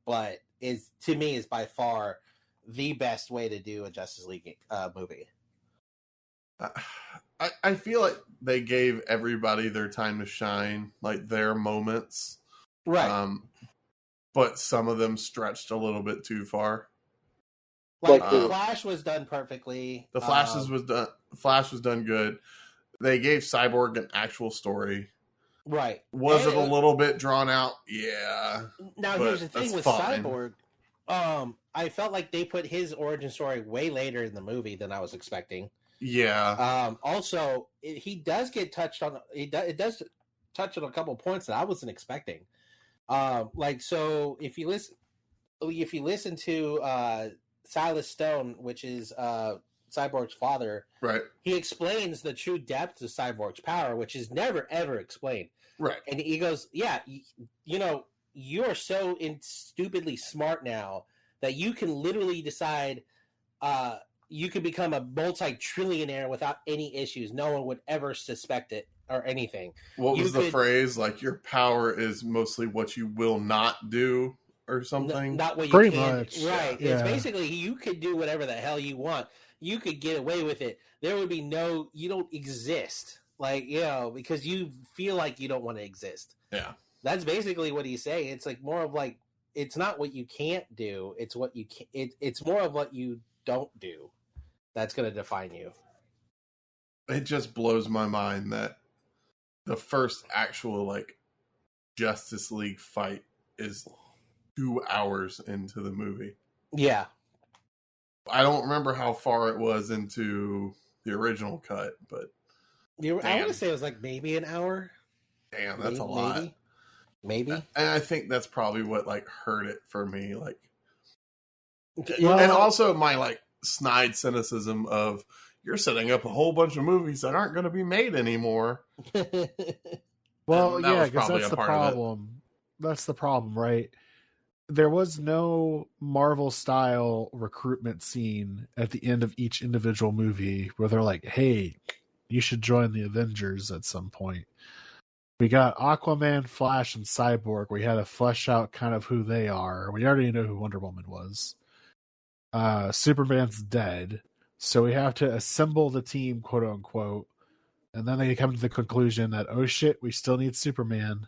but to me is by far the best way to do a Justice League movie. I feel like they gave everybody their time to shine, like their moments. Right. but some of them stretched a little bit too far. Like Like the the- Flash was done perfectly. The Flash was done good. They gave Cyborg an actual story. Right. Was And- it a little bit drawn out? Yeah. Now but here's the thing that's with fine. Cyborg. I felt like they put his origin story way later in the movie than I was expecting. Yeah. Also, he does get touched on. It does touch on a couple points that I wasn't expecting. Like so, if you listen to Silas Stone, which is Cyborg's father, Right. he explains the true depth of Cyborg's power, which is never ever explained. Right. And he goes, "Yeah, you know, you are so stupidly smart now that you can literally decide you could become a multi-trillionaire without any issues. No one would ever suspect it or anything." What You was the could- phrase? Like, your power is mostly what you will not do, or something? Not what you Pretty can. much, Right. yeah. It's basically you could do whatever the hell you want. You could get away with it. There would be you don't exist. Like, because you feel like you don't want to exist. Yeah. That's basically what he's saying. It's like more of like, it's not what you can't do. It's what you can. It's more of what you don't do. That's going to define you. It just blows my mind that the first actual, like, Justice League fight is 2 hours into the movie. Yeah. I don't remember how far it was into the original cut, but I want Damn. to say it was like maybe an hour. damn, that's a lot. Maybe. And I think that's probably what, like, hurt it for me. Like, Well- and also my, like, snide cynicism of, you're setting up a whole bunch of movies that aren't going to be made anymore. Well, And that yeah, was because probably that's a the part of it. problem. That's the problem, right? There was no Marvel style recruitment scene at the end of each individual movie where they're like, "Hey, you should join the Avengers at some point." We got Aquaman, Flash, and Cyborg. We had to flesh out kind of who they are. We already know who Wonder Woman was. Superman's dead, so we have to assemble the team, quote unquote. And then they come to the conclusion that, oh shit, we still need Superman.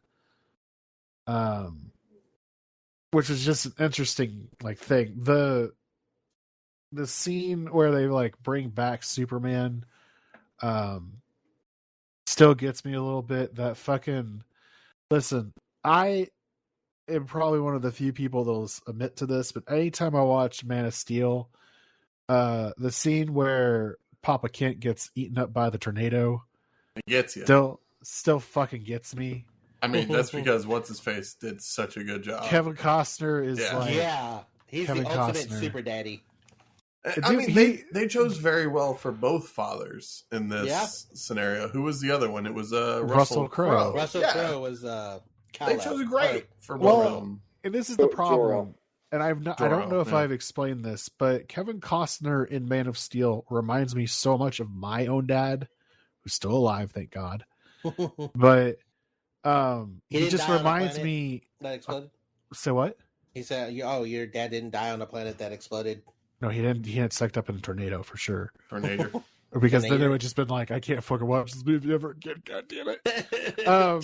Which is just an interesting thing. The scene where they bring back Superman still gets me a little bit. That fucking listen, I am probably one of the few people that'll admit to this, but anytime I watch Man of Steel, the scene where Papa Kent gets eaten up by the tornado It gets you. still fucking gets me. I mean, that's because What's-His-Face did such a good job. Kevin Costner is Yeah. Yeah. He's Kevin the ultimate Costner. super daddy. I Dude, mean, they chose very well for both fathers in this Yeah. scenario. Who was the other one? It was Russell Crowe. Russell Yeah. Crowe was They chose great for both Well, of them. and this is the problem. Jorah. And I Jorah, don't know if yeah. I've explained this, but Kevin Costner in Man of Steel reminds me so much of my own dad, who's still alive, thank God. But he didn't just die on a reminds planet me. that exploded. So what? He said, your dad didn't die on a planet that exploded." No, he didn't. He had sucked up in a tornado for sure. Tornado. Because then it Tornado. would just been like, I can't fucking watch this movie ever again. God damn it. Tear.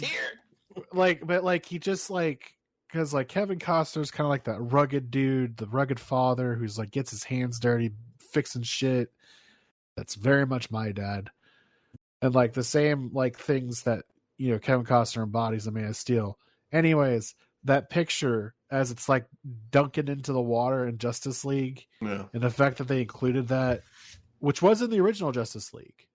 But he just because Kevin Costner's kind of like that rugged dude, the rugged father who's gets his hands dirty fixing shit. That's very much my dad. And the same things that Kevin Costner embodies in Man of Steel. Anyways, that picture as it's dunking into the water in Justice League, Yeah. and the fact that they included that, which was in the original Justice League,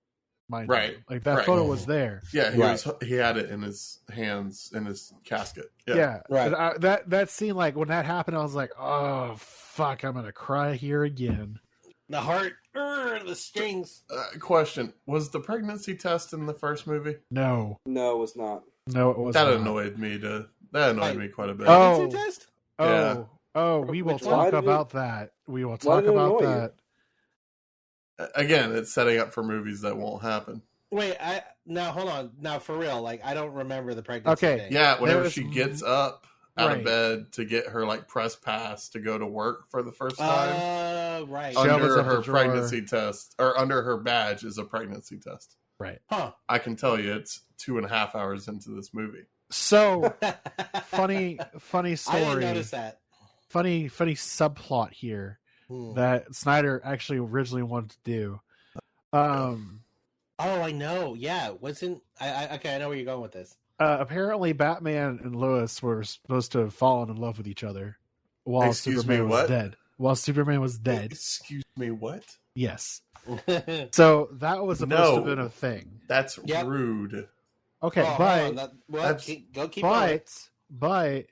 mind you. Right. That Right. photo was there. Yeah, Right. he had it in his hands in his casket. Yeah. Yeah, Right. And that scene, when that happened, I was like, "Oh fuck, I'm gonna cry here again." The heart, the strings. Question: was the pregnancy test in the first movie? No, No, it was not. it was That not. annoyed me. That annoyed me quite a bit. Oh. Pregnancy test? Yeah. We will Which one? talk Why did about that. We will why talk did it about annoy you? that. Again, it's setting up for movies that won't happen. Wait, now hold on. Now for real, I don't remember the pregnancy Okay. thing. Yeah, whenever was- she gets up out Right. of bed to get her press pass to go to work for the first time, Right. She opens under up her the drawer. pregnancy test or under her badge is a pregnancy test. Right. Huh. I can tell you, it's 2.5 hours into this movie. So funny story. I didn't notice that. Funny subplot here that Snyder actually originally wanted to do. Oh, I know. Yeah, wasn't I? Okay, I know where you're going with this. Apparently, Batman and Lois were supposed to have fallen in love with each other while Superman was dead. While Superman was dead. Excuse me, what? Yes. So that was supposed to have been a thing. That's rude. Okay, but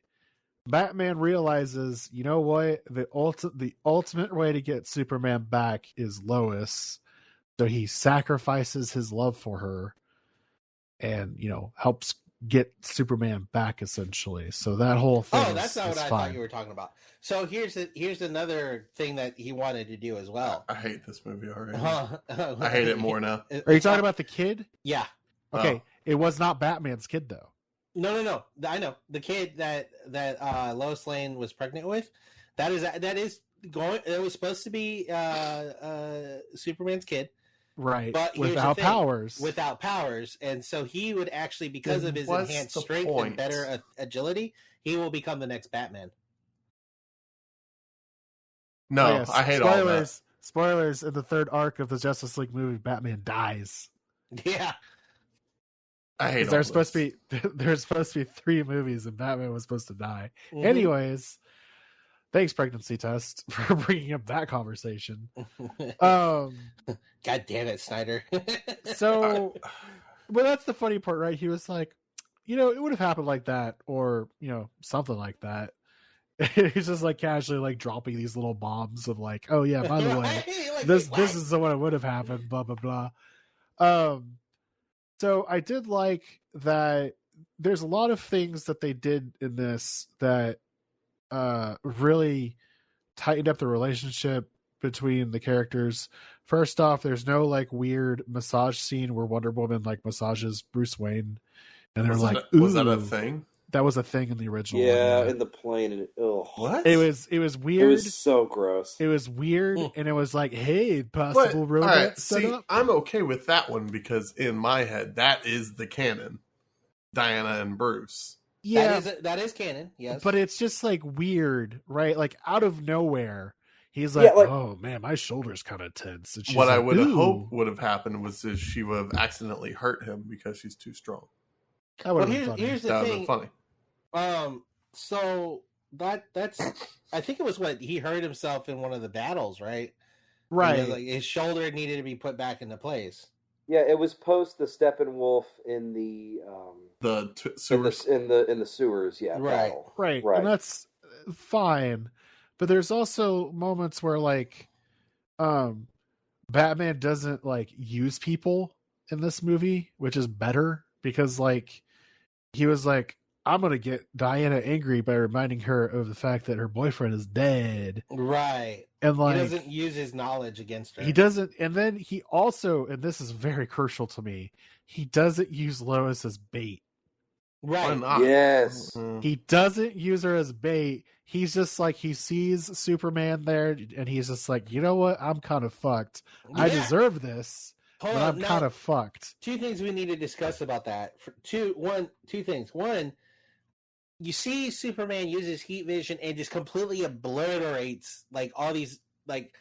Batman realizes, you know what? The ultimate way to get Superman back is Lois. So he sacrifices his love for her and, helps get Superman back essentially. So that whole thing. Oh, that's not what I thought you were talking about. So here's another thing that he wanted to do as well. I hate this movie already. I hate it more now. Are you talking about the kid? Yeah. Okay. It was not Batman's kid though. No. I know the kid that Lois Lane was pregnant with. That is going. It was supposed to be Superman's kid. Right, but without powers. Without powers. And so he would actually, because of his enhanced strength and better agility, he will become the next Batman. No, I hate all that. Spoilers, in the third arc of the Justice League movie, Batman dies. Yeah. I hate all there's supposed to be 3 movies and Batman was supposed to die. Mm-hmm. Anyways, thanks, Pregnancy Test, for bringing up that conversation. God damn it, Snyder. So, but that's the funny part, right? He was like, it would have happened like that, or, something like that. He's just like casually like dropping these little bombs of like, oh yeah, by the way, this is what would have happened, blah, blah, blah. So I did like that there's a lot of things that they did in this that really tightened up the relationship between the characters. First off, there's no like weird massage scene where Wonder Woman like massages Bruce Wayne, and they're like, was that a thing? That was a thing in the original. Yeah, in the plane. And what? It was weird. It was so gross. It was weird, and it was like, hey, possible romance setup. I'm okay with that one because in my head, that is the canon. Diana and Bruce. Yeah, that is canon. Yes, but it's just like weird, right? Like out of nowhere, he's like, "Oh man, my shoulder's kind of tense." And what I would have hoped would have happened was that she would have accidentally hurt him because she's too strong. That would have been funny. Here's the that thing. Funny. So that's I think it was what he hurt himself in one of the battles, right? Right. Like his shoulder needed to be put back into place. Yeah, it was post the Steppenwolf in the sewers. In the sewers, yeah. Right. Right. And that's fine. But there's also moments where like Batman doesn't like use people in this movie, which is better because like he was like, I'm going to get Diana angry by reminding her of the fact that her boyfriend is dead. Right. And like, he doesn't use his knowledge against her. He doesn't. And then he also, and this is very crucial to me, he doesn't use Lois as bait. Right. Yes. He doesn't use her as bait. He's just like, he sees Superman there and he's just like, you know what? I'm kind of fucked. Yeah. I deserve this. But I'm kind of fucked. 2 things we need to discuss about that. Two things. One, you see Superman uses heat vision and just completely obliterates like all these like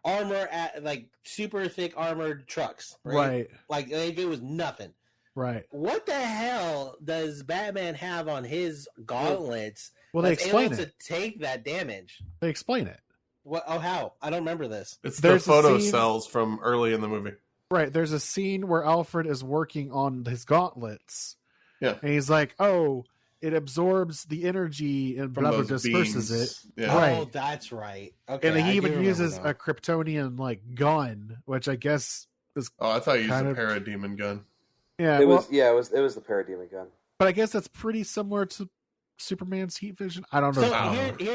armor at like super thick armored trucks. Right. Like it was nothing. Right. What the hell does Batman have on his gauntlets? Well, they explain it. To take that damage. They explain it. What? Oh, how? I don't remember this. It's the photo cells from early in the movie. Right. There's a scene where Alfred is working on his gauntlets. Yeah. And he's like, oh, it absorbs the energy and blah, blah, disperses it. Yeah. Right. Oh, that's right. Okay. And he even uses a Kryptonian like gun, which I guess is. Oh, I thought he used a parademon gun. Yeah. It was the parademon gun. But I guess that's pretty similar to Superman's heat vision. I don't know. So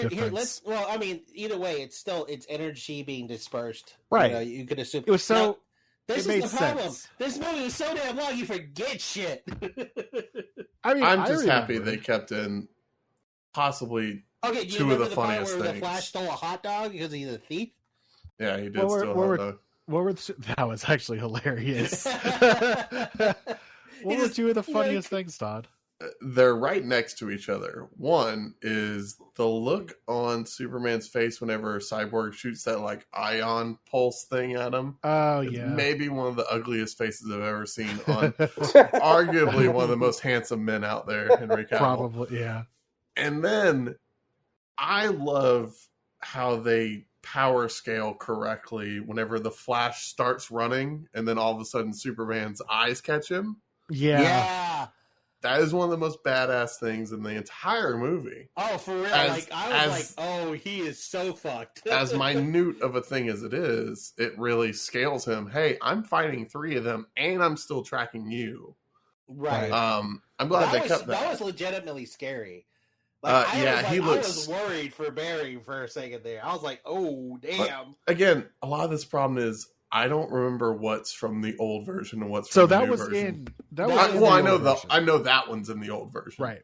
here, let's. Well, I mean, either way, it's energy being dispersed. Right. You could assume it was so. Now, this is the problem. Sense. This movie is so damn long, you forget shit. I mean, I'm just happy they kept in possibly 2 of the funniest things. The Flash stole a hot dog because he's a thief. Yeah, he did steal a hot dog. That was actually hilarious. What were 2 of the funniest things, Todd? they're right next to each other. One is the look on Superman's face whenever Cyborg shoots that like ion pulse thing at him. Oh It's yeah. maybe one of the ugliest faces I've ever seen on arguably one of the most handsome men out there, Henry Cavill. Probably, yeah. And then I love how they power scale correctly whenever the Flash starts running and then all of a sudden Superman's eyes catch him. Yeah. That is one of the most badass things in the entire movie. Oh, for real? I was like, oh, he is so fucked. As minute of a thing as it is, it really scales him. Hey, I'm fighting 3 of them, and I'm still tracking you. Right. I'm glad they kept that. That was legitimately scary. He looks. I was worried for Barry for a second there. I was like, oh, damn. But again, a lot of this problem is I don't remember what's from the old version and what's from the new version. I know that one's in the old version. Right.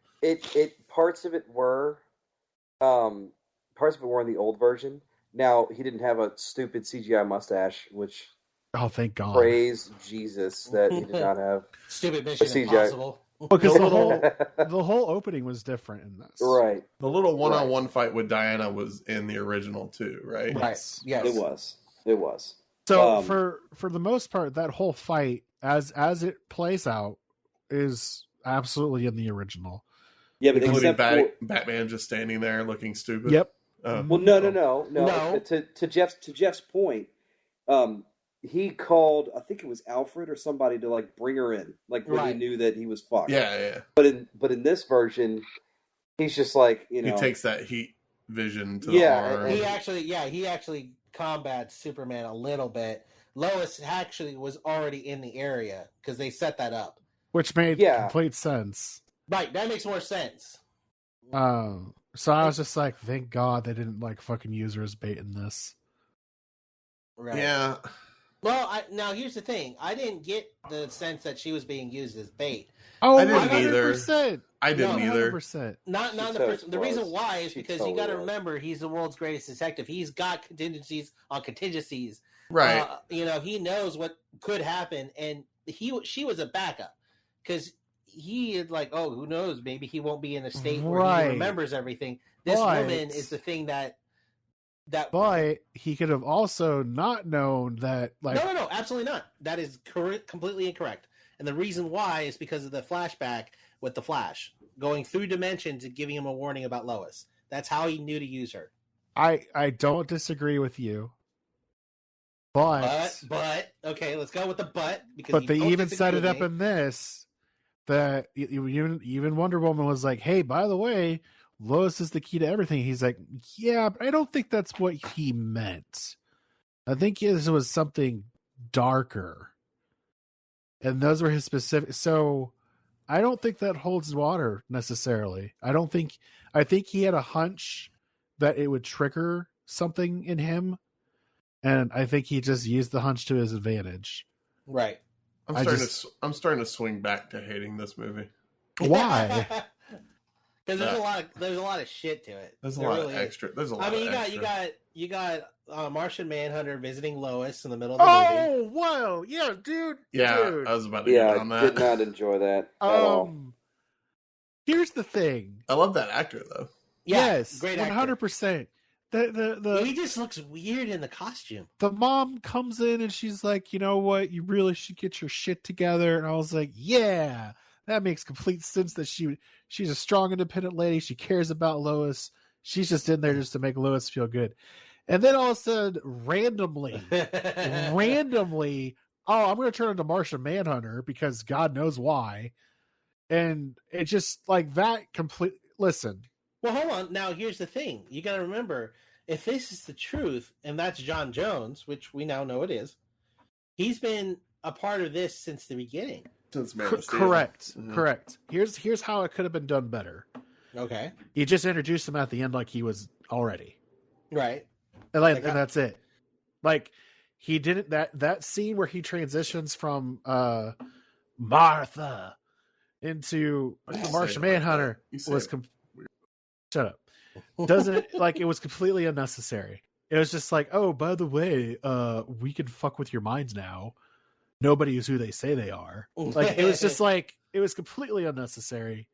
Parts of it were in the old version. Now he didn't have a stupid CGI mustache, which thank God. Praise Jesus that he did not have stupid Mission CGI. Impossible. Because the whole opening was different in this. Right. The little one-on-one fight with Diana was in the original too, right? Right. Yes. It was. So for the most part, that whole fight, as it plays out, is absolutely in the original. Yeah, but including Batman just standing there looking stupid. Yep. Well, no. To Jeff's point, he called, I think it was Alfred or somebody to like bring her in, like when he knew that he was fucked. Yeah. But in this version, he's just like, he takes that heat vision to the arm. He actually combats Superman a little bit. Lois actually was already in the area because they set that up, which made complete sense. Right, that makes more sense. So I was just like, thank God they didn't like fucking use her as bait in this. Right. Yeah. Well, now here's the thing. I didn't get the sense that she was being used as bait. Oh, I didn't 100%. either. I didn't either. 100%. Not the first. The reason why is because you got to remember he's the world's greatest detective. He's got contingencies on contingencies. Right. He knows what could happen, and she was a backup because he is like, oh, who knows? Maybe he won't be in a state where he remembers everything. This woman is the thing that. But he could have also not known that. Like, no, absolutely not. That is completely incorrect. And the reason why is because of the flashback with the Flash going through dimensions and giving him a warning about Lois. That's how he knew to use her. I don't disagree with you. But okay, let's go with the but. Because they even set it up in this that even Wonder Woman was like, hey, by the way, Lois is the key to everything. He's like, yeah, but I don't think that's what he meant. I think this was something darker. And those were his specific. So I don't think that holds water necessarily. I think he had a hunch that it would trigger something in him. And I think he just used the hunch to his advantage. Right. I'm starting to swing back to hating this movie. Why? Because there's a lot of shit to it. There's a lot of extra. There's a lot. I mean, you got Martian Manhunter visiting Lois in the middle of the movie. Oh, wow, yeah, dude. Yeah, dude. I was about to get on that. I did not enjoy that at all. Here's the thing. I love that actor though. Yes, great 100%. He just looks weird in the costume. The mom comes in and she's like, you know what? You really should get your shit together. And I was like, yeah, that makes complete sense that she's a strong, independent lady. She cares about Lois. She's just in there just to make Lois feel good. And then all of a sudden, randomly, oh, I'm going to turn into Martian Manhunter because God knows why. And it just like that listen. Well, hold on. Now, here's the thing. You got to remember, if this is the truth, and that's John Jones, which we now know it is, he's been a part of this since the beginning. Since Man of Steel. Correct. Mm-hmm. Correct. Here's how it could have been done better. Okay. You just introduced him at the end like he was already. Right. And and that's it. Like, he didn't... That scene where he transitions from Martha into Martian Manhunter was... Shut up. Doesn't it was completely unnecessary. It was just like, oh, by the way, we can fuck with your minds now. Nobody is who they say they are. Like, it was just like, it was completely unnecessary.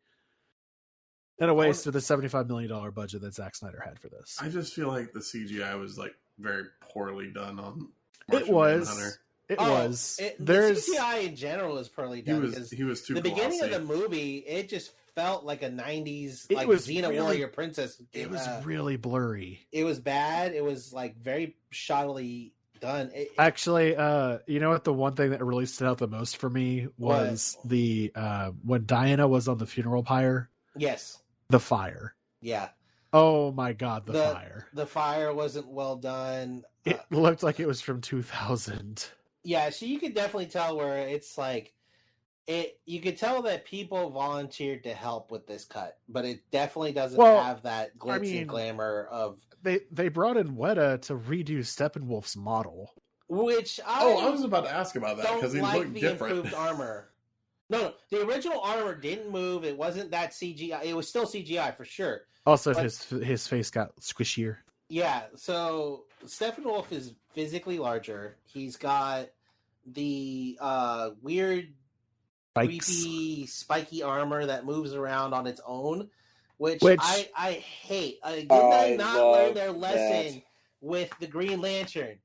And a waste of the $75 million budget that Zack Snyder had for this. I just feel like the CGI was like very poorly done on It Martian was. Manhunter. It was. The CGI in general is poorly done. He was too the glossy. beginning of the movie, it just felt like a 90s It like was Xena really- Warrior Princess. It was really blurry. It was bad. It was like very shoddily done. Actually, you know what? The one thing that really stood out the most for me was the when Diana was on the funeral pyre. Yes. The fire. Yeah. Oh my God, the fire. The fire wasn't well done. It looked like it was from 2000. Yeah, so you could definitely tell where it's like you could tell that people volunteered to help with this cut, but it definitely doesn't have that glitz and glamour of they brought in Weta to redo Steppenwolf's model. Which I was about to ask about that because he looked different. Improved armor. No, the original armor didn't move. It wasn't that CGI. It was still CGI for sure. Also, his face got squishier. Yeah, so Steppenwolf is physically larger. He's got the weird, creepy, spiky armor that moves around on its own, which I hate. Did they not learn their lesson with the Green Lantern?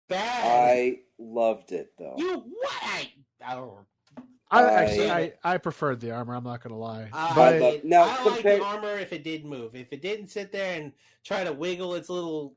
Bad. I loved it though. You what? I don't. I preferred the armor. I'm not gonna lie. I like the armor if it did move. If it didn't sit there and try to wiggle its little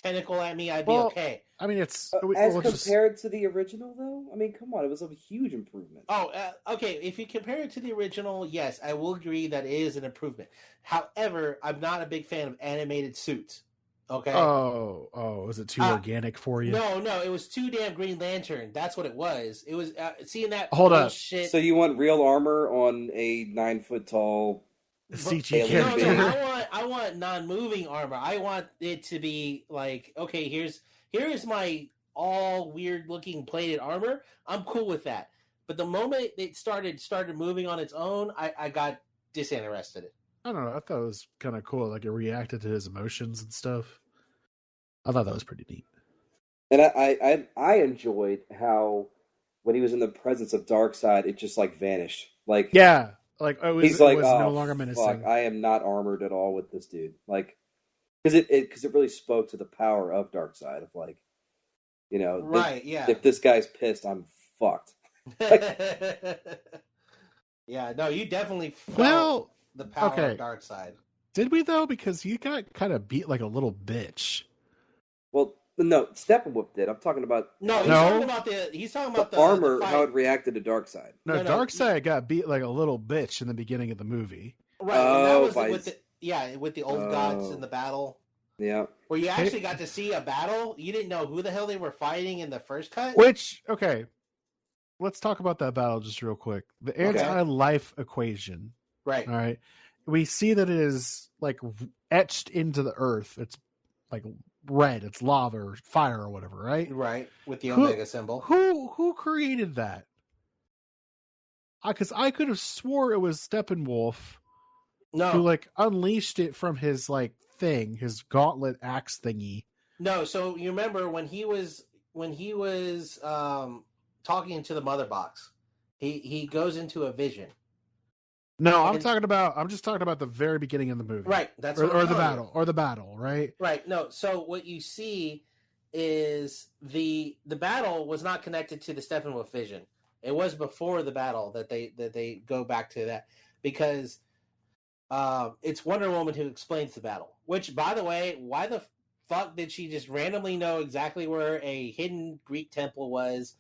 tentacle at me, I'd be okay. I mean, it's compared to the original, though. I mean, come on, it was a huge improvement. Oh, okay. If you compare it to the original, yes, I will agree that it is an improvement. However, I'm not a big fan of animated suits. Okay. Oh, was it too organic for you? No, it was too damn Green Lantern. That's what it was. It was seeing that. Hold up. Shit. So you want real armor on a 9 foot tall CG character? No, I want non-moving armor. I want it to be like, okay, here is my all weird looking plated armor. I'm cool with that. But the moment it started moving on its own, I got disinterested. I don't know. I thought it was kind of cool. Like it reacted to his emotions and stuff. I thought that was pretty neat. And I enjoyed how when he was in the presence of Darkseid, it just like vanished. Like yeah, like it was no longer menacing. Fuck, I am not armored at all with this dude. Like because it really spoke to the power of Darkseid of like, you know, right? Yeah. If this guy's pissed, I'm fucked. Yeah. No, you definitely felt the power of Darkseid. Did we though? Because he got kind of beat like a little bitch. Well, no, Steppenwolf did. I'm talking about he's talking about the armor, how it reacted to Darkseid. No, Darkseid got beat like a little bitch in the beginning of the movie. Right, and that was with the old gods in the battle. Yeah. Where you actually got to see a battle. You didn't know who the hell they were fighting in the first cut. Okay. Let's talk about that battle just real quick. The anti-life equation. Right. All right. We see that it is like etched into the earth. It's like red. It's lava or fire or whatever, right? Right. With the Omega symbol. Who created that? Because I could have swore it was Steppenwolf who like unleashed it from his like thing, his gauntlet axe thingy. No, so you remember when he was talking to the mother box, he goes into a vision. No, I'm just talking about the very beginning of the movie. Right. That's or the battle, right? Right. No, so what you see is the battle was not connected to the Steppenwolf vision. It was before the battle that they go back to that because it's Wonder Woman who explains the battle. Which, by the way, why the fuck did she just randomly know exactly where a hidden Greek temple was?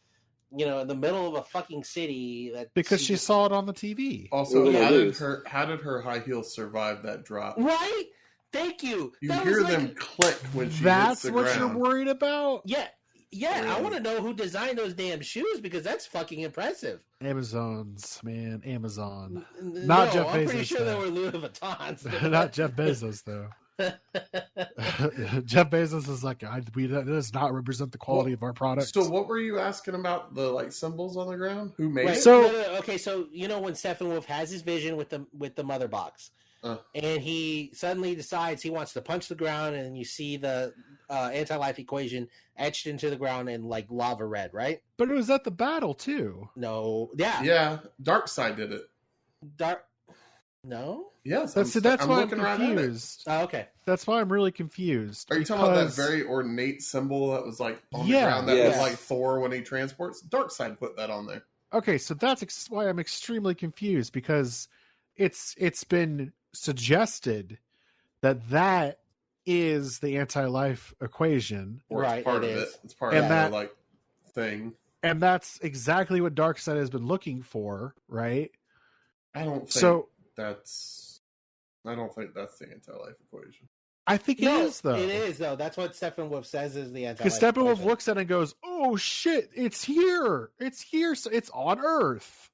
You know, in the middle of a fucking city. Because she saw it on the TV. Also, how did her high heels survive that drop? Right? Thank you. You hear them click when she hits the That's what ground. you're worried about? Yeah. Really? I want to know who designed those damn shoes because that's fucking impressive. Amazon's, man. Amazon. Not Jeff Bezos. I'm pretty sure they were Louis Vuittons. Not Jeff Bezos, though. Jeff Bezos is like, that does not represent the quality of our product. So what were you asking about the like symbols on the ground? Who made it? So okay, so you know when Steppenwolf has his vision with the mother box, and he suddenly decides he wants to punch the ground, and you see the anti-life equation etched into the ground in like lava red, right? But it was at the battle too. No, yeah. Darkseid did it. No? Yes, That's I'm why I'm looking right at it. confused. Oh, okay. That's why I'm really confused. Are you talking about that very ornate symbol that was like on the ground that Yes. was like Thor when he transports? Darkseid put that on there. Okay, so that's why I'm extremely confused, because it's been suggested that is the anti-life equation, Or Right, it's part it of is. it. It's part And of that- the like thing. and that's exactly what Darkseid has been looking for, right? I don't think So that's the anti-life equation. I think it is, though. It is, though. That's what Steppenwolf says is the anti-life Because Steppenwolf equation. looks at it and goes, "Oh shit, it's here! It's here! So it's on Earth."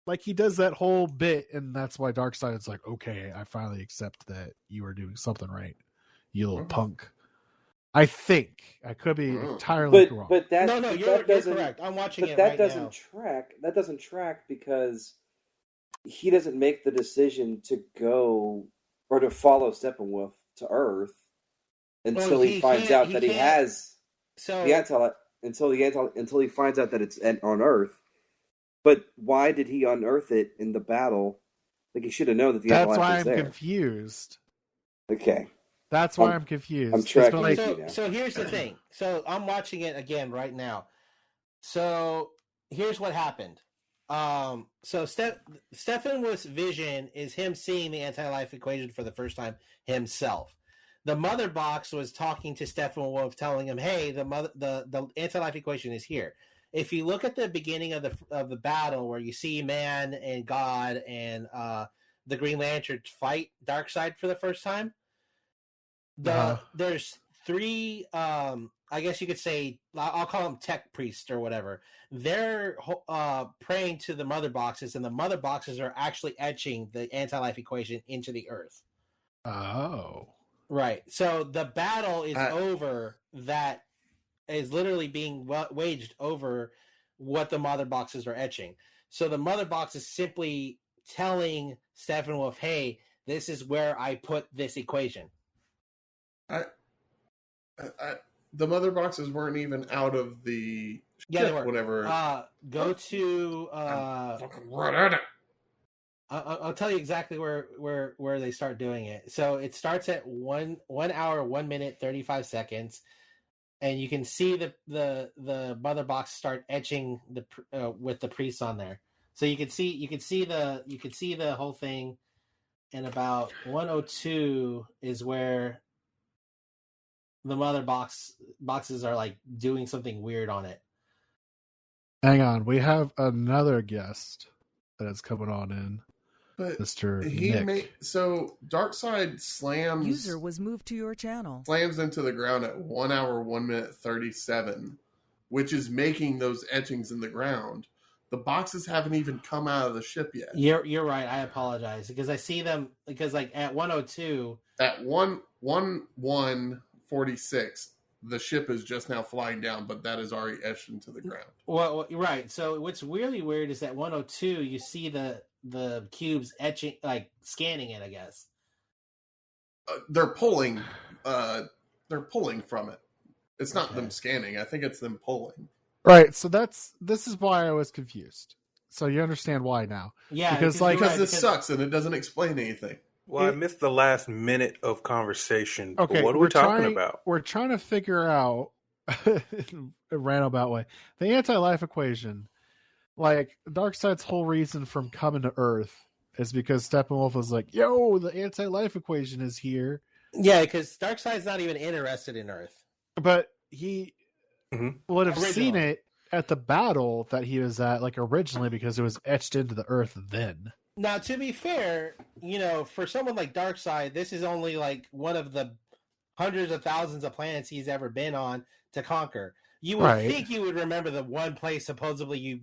Like, he does that whole bit, and that's why Darkseid is like, "Okay, I finally accept that you are doing something right, you little punk." I think I could be entirely wrong. But that No, but you're that doesn't, correct. I'm watching but it that right doesn't now. track. That doesn't track because he doesn't make the decision to go or to follow Steppenwolf to Earth until he finds out that he has So the anti until he finds out that it's on Earth. But why did he unearth it in the battle? Like, he should have known that the That's anti-life why was I'm there. confused. Okay. That's why I'm confused. I'm It's tracking been like- with you now. So here's the thing. So I'm watching it again right now. So here's what happened. So Steppenwolf's vision is him seeing the anti-life equation for the first time himself. The mother box was talking to Steppenwolf, telling him, "Hey, the anti-life equation is here." If you look at the beginning of the battle, where you see Man and God and the Green Lantern fight Darkseid for the first time, there's three. I guess you could say, I'll call them tech priests or whatever. They're praying to the mother boxes, and the mother boxes are actually etching the anti-life equation into the Earth. Oh. Right. So the battle is over. That is literally being waged over what the mother boxes are etching. So the mother box is simply telling Steppenwolf, "Hey, this is where I put this equation." The mother boxes weren't even out of the They were. whatever. Go to. Fucking right at it. I'll tell you exactly where they start doing it. So it starts at 1 hour 1 minute 35 seconds, and you can see the mother box start etching with the priests on there. So you can see the whole thing, and about 1:02 is where the mother boxes are like doing something weird on it. Hang on, we have another guest that is coming on in. But Mr. Nick. So Darkseid slams. User was moved to your channel. Slams into the ground at 1 hour 1 minute 37, which is making those etchings in the ground. The boxes haven't even come out of the ship yet. You're right. I apologize because I see them because like at 1:02 at 1:46, the ship is just now flying down, but that is already etched into the ground. Well, right. So what's really weird is at 1:02 you see the cubes etching, like scanning it, I guess. They're pulling from it. It's not them scanning. I think it's them pulling. Right. So this is why I was confused. So you understand why now. Yeah. Because this sucks and it doesn't explain anything. Well, I missed the last minute of conversation. Okay. What are we talking about? We're trying to figure out in a roundabout way the anti-life equation. Like, Darkseid's whole reason from coming to Earth is because Steppenwolf was like, "Yo, the anti-life equation is here." Yeah, because Darkseid's not even interested in Earth. But he would have seen it at the battle that he was at, like, originally, because it was etched into the Earth then. Now, to be fair, for someone like Darkseid, this is only like one of the hundreds of thousands of planets he's ever been on to conquer. You would think you would remember the one place supposedly you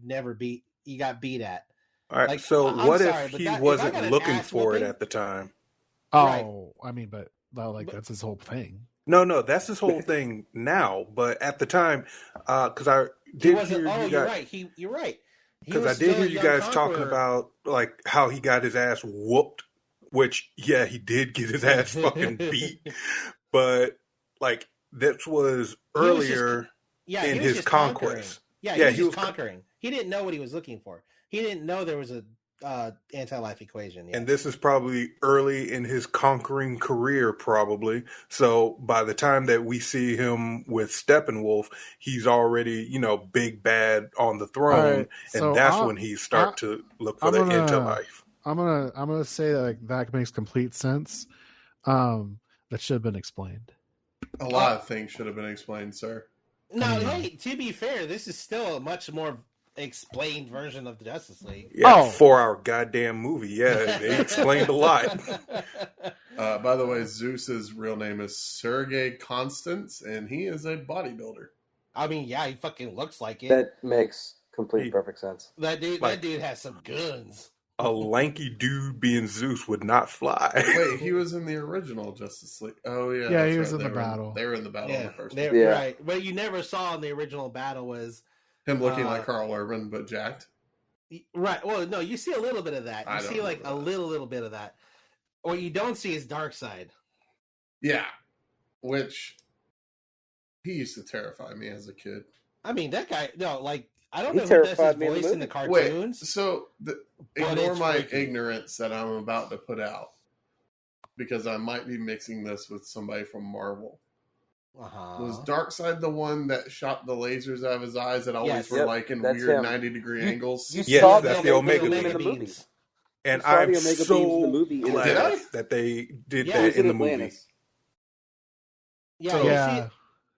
got beat at. All right. Like, so what if he wasn't looking for it at the time? Oh, Right. I mean, but that's his whole thing. No, that's his whole thing now. But at the time, because I did hear you guys. You're right. You're right. Because I did hear you guys talking about like how he got his ass whooped, which he did get his ass fucking beat, but like that was earlier in his conquest. He was conquering. He didn't know what he was looking for. He didn't know there was a anti-life equation. Yeah. And this is probably early in his conquering career, probably. So by the time that we see him with Steppenwolf, he's already, big bad on the throne, right, so and that's when he start to look for I'm the gonna- interlife. I'm gonna say that makes complete sense. That should have been explained. A lot of things should have been explained, sir. No, hey, to be fair, this is still a much more explained version of the Justice League. Yeah, 4-hour goddamn movie. Yeah, they explained a lot. By the way, Zeus's real name is Sergei Constance, and he is a bodybuilder. I mean, yeah, he fucking looks like it. That makes perfect sense. That dude has some guns. A lanky dude being Zeus would not fly. Wait, he was in the original Justice League. Oh yeah, Yeah, that's he was right. in the battle. They were in the battle in the first one. Yeah. Right. What you never saw in the original battle was Him looking like Carl Urban, but jacked. right. Well, no, you see a little bit of that. I You don't see like a remember that. little bit of that. What you don't see is Darkseid. Yeah, which he used to terrify me as a kid. I mean, that guy. No, like I don't He know who does his terrified me in the voice in the movie. cartoons. Wait, so But ignore it's my freaky. ignorance that I'm about to put out, because I might be mixing this with somebody from Marvel. Was Darkseid the one that shot the lasers out of his eyes that always Yes. were Yep, like in that's weird him. 90-degree angles? You Yes, saw that's the the Omega Omega beam in the beams. movie. And You saw I'm the Omega beams in so the movie in glad Atlantis. that they did Yeah, It was that in the Atlantis. movie. Yeah, So- you Yeah, see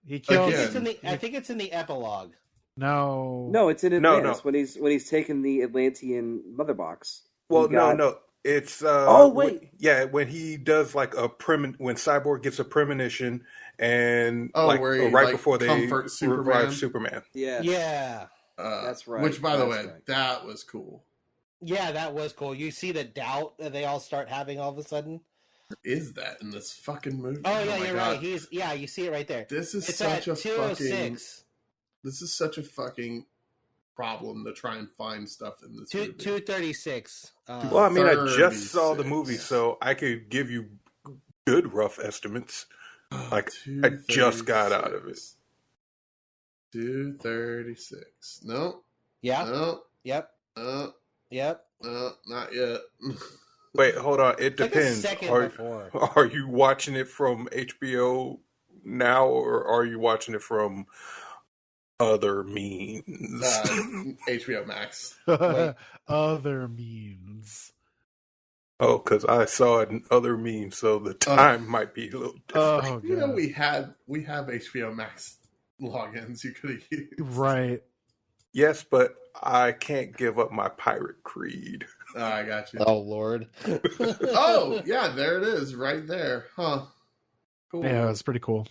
he it. kills. Again. I think it's in the epilogue. No, it's in No, Atlantis when he's taking the Atlantean mother box. Well, He got- no. It's Oh, wait. when he does like when Cyborg gets a premonition and where he, right like, before they comforts revive Superman? Superman. Yeah. Yeah. That's right. Which, by the That's way, right. that was cool. Yeah, that was cool. You see the doubt that they all start having all of a sudden. Is that in this fucking movie? Oh yeah, my you're God. right. You see it right there. This is It's such at a fucking. 206. This is such a fucking problem to try and find stuff in this movie. 236. Well, I mean, I just saw the 36. movie, so I could give you good rough estimates. Like I just got out of it. 236. No. Yeah. No. Yep. No. Yep. No. Not yet. Wait, hold on. It It's like a depends. second Are, before. are you watching it from HBO now, or are you watching it from other means? HBO Max. other means. Oh, because I saw it in other means, so the time might be a little different. Oh, You know, God. we have HBO Max logins you could have used. Right. Yes, but I can't give up my pirate creed. Oh, I got you. Oh Lord. Oh, yeah, there it is, right there. Huh. Cool. Yeah, it's pretty cool.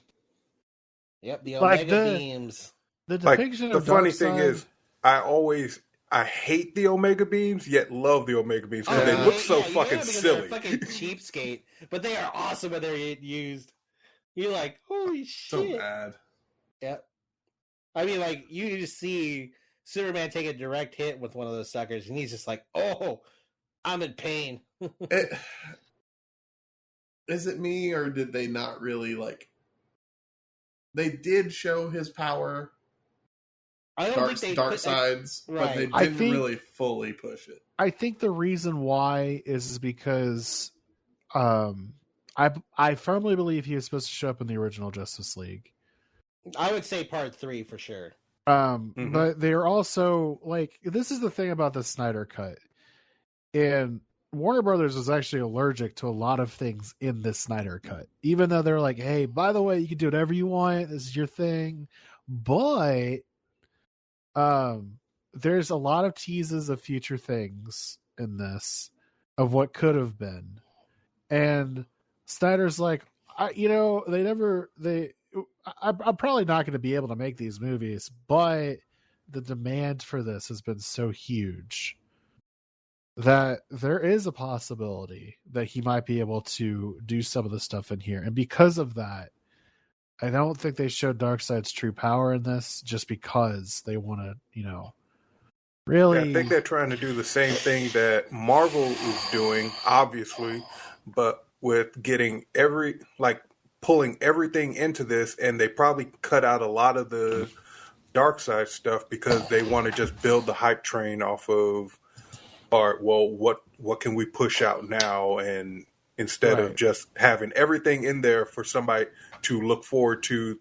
Yep. The Like Omega beams. The Like, depiction the of funny Darkseid- thing is, I hate the Omega beams, yet love the Omega beams because yeah. they look so Yeah, fucking because silly. They're fucking cheapskate, but they are awesome when they're used. You're like, holy So shit. bad. Yep. I mean, like, you just see Superman take a direct hit with one of those suckers, and he's just like, oh, I'm in pain. Is it me, or did they not really, like... They did show his power, I don't think they dark put- sides, but right. they I didn't think- really fully push it. I think the reason why is because I firmly believe he was supposed to show up in the original Justice League. I would say part 3 for sure. Mhm. But they're also like, this is the thing about the Snyder Cut. And Warner Brothers was actually allergic to a lot of things in this Snyder Cut. Even though they're like, hey, by the way, you can do whatever you want. This is your thing. But there's a lot of teases of future things in this, of what could have been. And Snyder's like, I'm probably not going to be able to make these movies, but the demand for this has been so huge that there is a possibility that he might be able to do some of the stuff in here. And because of that, I don't think they showed Darkseid's true power in this just because they want to, really. Yeah, I think they're trying to do the same thing that Marvel is doing, obviously, but with getting pulling everything into this, and they probably cut out a lot of the Darkseid stuff because they want to just build the hype train off of all right, well, what can we push out now? And instead of just having everything in there for somebody to look forward to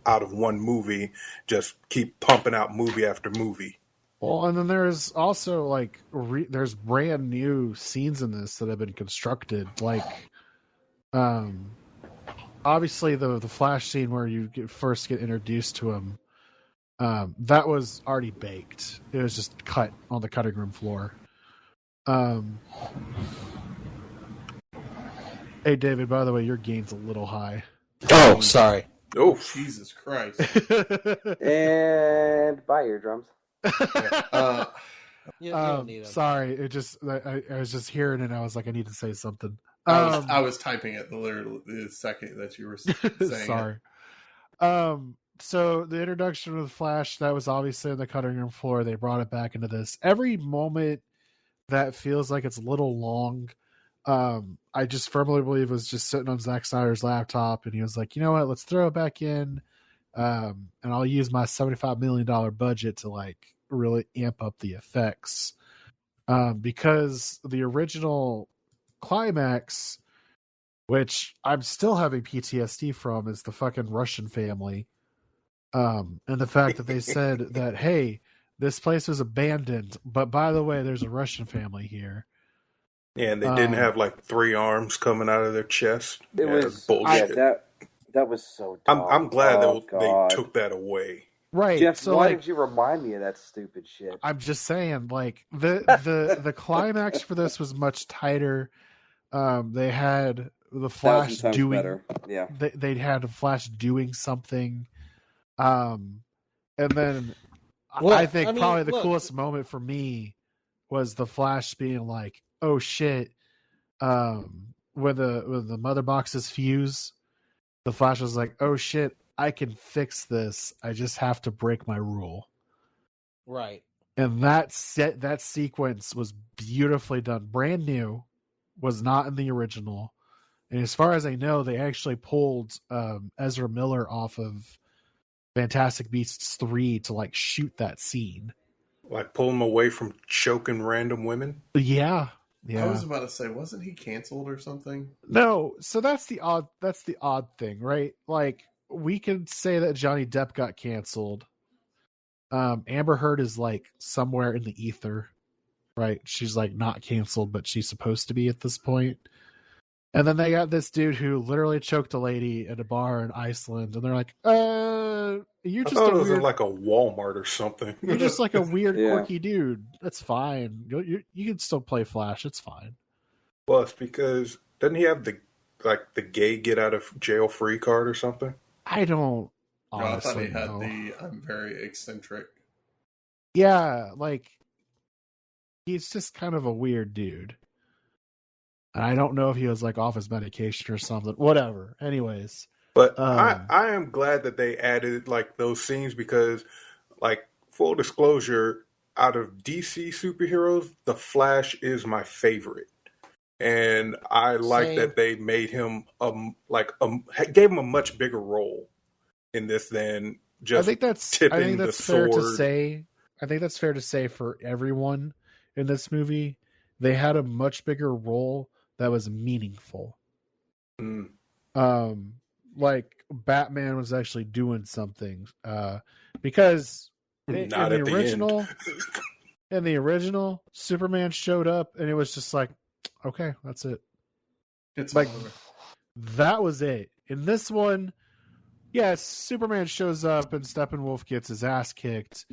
out of one movie, just keep pumping out movie after movie. Well, and then there's also like there's brand new scenes in this that have been constructed. Like, obviously the Flash scene where you first get introduced to him, that was already baked. It was just cut on the cutting room floor. Hey, David, by the way, your gain's a little high. Oh, sorry. Oh, Jesus Christ. And buy eardrums. You don't need them. Sorry, it just I was just hearing it and I was like, I need to say something. I was typing it the second that you were saying sorry. it. So the introduction of the Flash, that was obviously on the cutting room floor. They brought it back into this. Every moment that feels like it's a little long, I just firmly believe was just sitting on Zack Snyder's laptop, and he was like, you know what, let's throw it back in, and I'll use my $75 million budget to like really amp up the effects, because the original climax, which I'm still having PTSD from, is the fucking Russian family, and the fact that they said that, hey, this place was abandoned, but by the way, there's a Russian family here. Yeah, and they didn't have like 3 arms coming out of their chest. It was bullshit. That was so dumb. I'm glad they took that away. Right. Geoff, so why like, did you remind me of that stupid shit? I'm just saying, like, the climax for this was much tighter. They had the Flash doing better. Yeah. They had a Flash doing something. And then I think probably the coolest moment for me was the Flash being like, oh shit, when the mother boxes fuse, the Flash was like, oh shit, I can fix this. I just have to break my rule. Right. And that sequence was beautifully done. Brand new, was not in the original. And as far as I know, they actually pulled Ezra Miller off of Fantastic Beasts 3 to like shoot that scene. Like pull him away from choking random women? Yeah. I was about to say, wasn't he canceled or something? No, so that's the odd thing, right? Like, we can say that Johnny Depp got canceled. Amber Heard is like somewhere in the ether, right? She's like not canceled, but she's supposed to be at this point. And then they got this dude who literally choked a lady at a bar in Iceland, and they're like, you're just it was in like a Walmart or something. You're just like a weird, quirky dude. That's fine. You can still play Flash. It's fine. Well, it's because doesn't he have the gay get out of jail free card or something? I don't. Honestly, I thought he had know. I'm very eccentric. Yeah, like he's just kind of a weird dude. And I don't know if he was like off his medication or something. Whatever. Anyways. But I am glad that they added like those scenes because, like, full disclosure, out of DC superheroes, the Flash is my favorite. And I like that they made him gave him a much bigger role in this than just tipping the sword. I think that's fair to say for everyone in this movie. They had a much bigger role that was meaningful. Like Batman was actually doing something. Because in the original, Superman showed up and it was just like, okay, that's it. It's like that was it. In this one, yes, Superman shows up and Steppenwolf gets his ass kicked,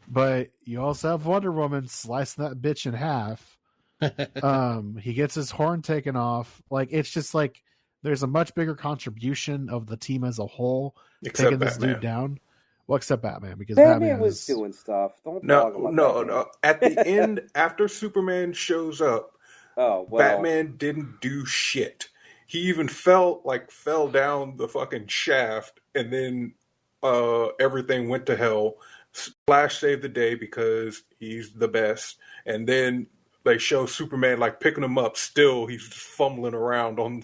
but you also have Wonder Woman slicing that bitch in half. He gets his horn taken off. Like, it's just like there's a much bigger contribution of the team as a whole taking this dude down. Well, except Batman, because Batman was doing stuff. No. At the end, after Superman shows up, Batman didn't do shit. He even fell down the fucking shaft, and then everything went to hell. Flash saved the day because he's the best, and then they show Superman like picking him up. Still, he's just fumbling around on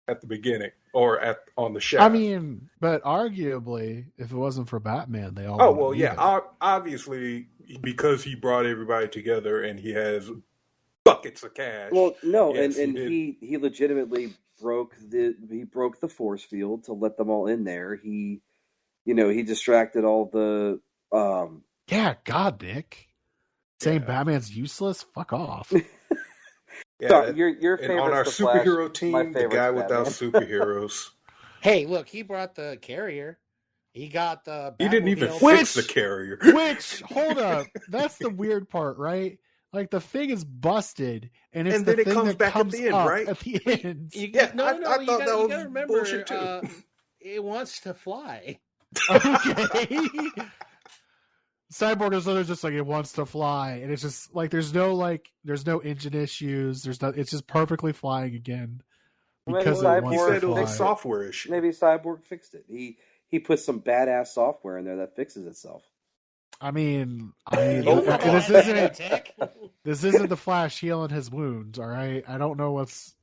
at the beginning or on the shaft. I mean, but arguably, if it wasn't for Batman, they all. Oh well, yeah. Obviously, because he brought everybody together and he has buckets of cash. Well, no, yes, and he legitimately broke the force field to let them all in there. He distracted all the. Yeah, God, Nick. Saying Batman's useless? Fuck off. Yeah, so your favorite on our superhero team, the guy without superheroes. Hey, look, he brought the carrier. He got the. He didn't even fix the carrier. Which, hold up, that's the weird part, right? Like the thing is busted, and it's then the it thing comes that back comes at the end, up right? At the end. I thought that was remember, bullshit too. It wants to fly. Okay. Cyborg is just like it wants to fly, and it's just like there's no engine issues. It's just perfectly flying again because he said it was a software issue. Maybe Cyborg fixed it. He put some badass software in there that fixes itself. I mean, this isn't the Flash healing his wounds. All right, I don't know what's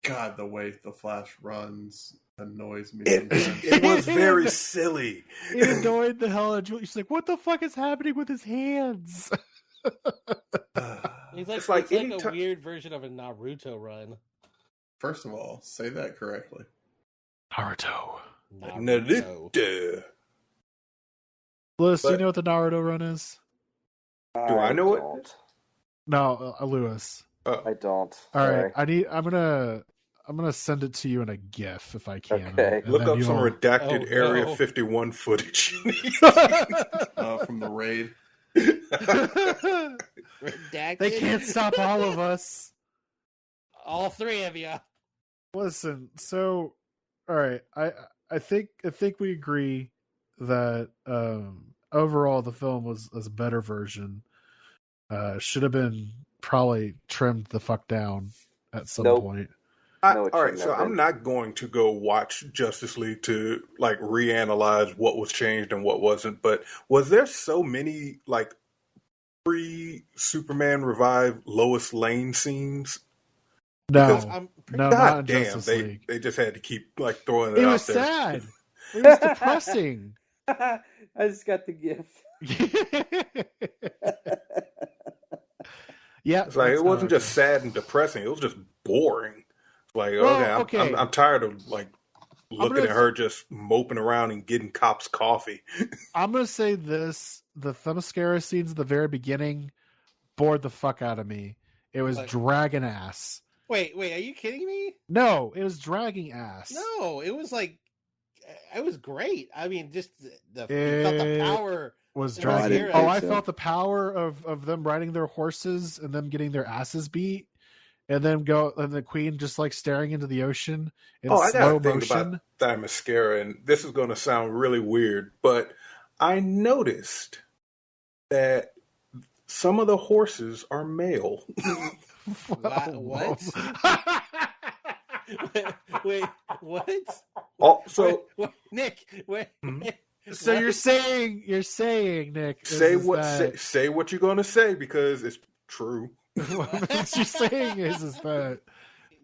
God, the way the Flash runs annoys me. It was very silly. It annoyed the hell out of Julie. She's like, "What the fuck is happening with his hands?" It's like a weird version of a Naruto run. First of all, say that correctly. Naruto. Lewis, do you know what the Naruto run is? Do I know it? No, Lewis. I don't. All right, I'm gonna send it to you in a GIF if I can. Okay. Look up some redacted Area 51 footage from the raid. Redacted. They can't stop all of us. All three of you. Listen, so all right, I think we agree that overall the film was a better version. Should have been probably trimmed the fuck down at some point. All right, so I'm not going to go watch Justice League to like reanalyze what was changed and what wasn't. But was there so many like pre-Superman revive Lois Lane scenes? No, not in damn, Justice League. They just had to keep like throwing it out there. It was sad. It was depressing. I just got the GIF. Yeah, it's like it wasn't just sad and depressing; it was just boring. Like, okay. I'm tired of like looking at her just moping around and getting cops coffee. I'm gonna say this: the Themyscira scenes at the very beginning bored the fuck out of me. It was dragging ass. Wait, are you kidding me? No, it was dragging ass. No, it was like it was great. I mean, just you felt the power was dragging. I felt the power of them riding their horses and them getting their asses beat. And then the Queen just like staring into the ocean in slow motion. That mascara, and this is going to sound really weird, but I noticed that some of the horses are male. What? Wait, what? Oh, so wait, Nick, wait. So you're saying, Nick, say what you're going to say because it's true. What you're saying is that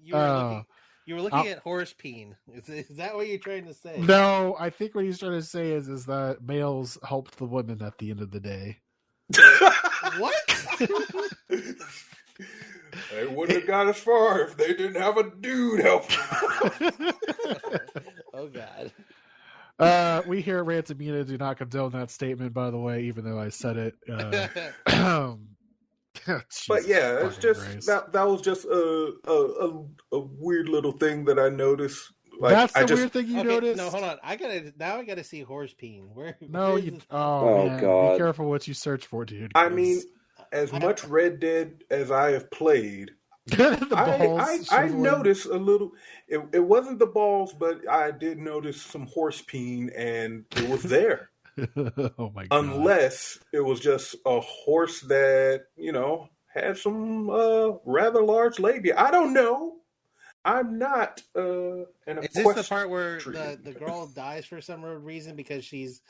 you were looking at horse peen. Is that what you're trying to say? No, I think what he's trying to say is that males helped the women at the end of the day. What? They wouldn't have got as far if they didn't have a dude help. Oh God. We here at Rantamina do not condone that statement, by the way, even though I said it. But yeah, it's just that was just a weird little thing that I noticed. Like, that's the weird thing you noticed. No, hold on. I gotta see horse peen. Man, God. Be careful what you search for, dude. I mean, as much Red Dead as I have played, I noticed a little. It wasn't the balls, but I did notice some horse peen, and it was there. Oh my God. Unless it was just a horse that, had some rather large labia. I don't know. I'm not Is this the part where the girl dies for some reason because she's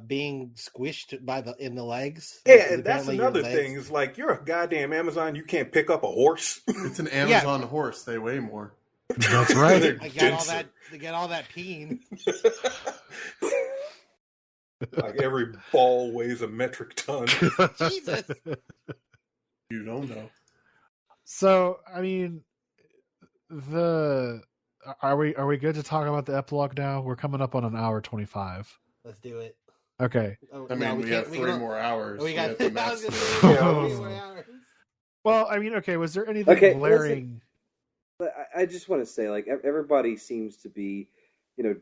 being squished in the legs? Yeah, and that's another thing. It's like, you're a goddamn Amazon, you can't pick up a horse. It's an Amazon horse. They weigh more. That's right. I got all that. They got all that peen. Like every ball weighs a metric ton. Jesus. You don't know. So, I mean, are we good to talk about the epilogue now? We're coming up on an hour 25. Let's do it. Okay. Oh, I mean, we have 3 more hours. We got. We have to I was max gonna the- say 3 more hours. Well, I mean, okay. Was there anything glaring? But I just want to say, like, everybody seems to be,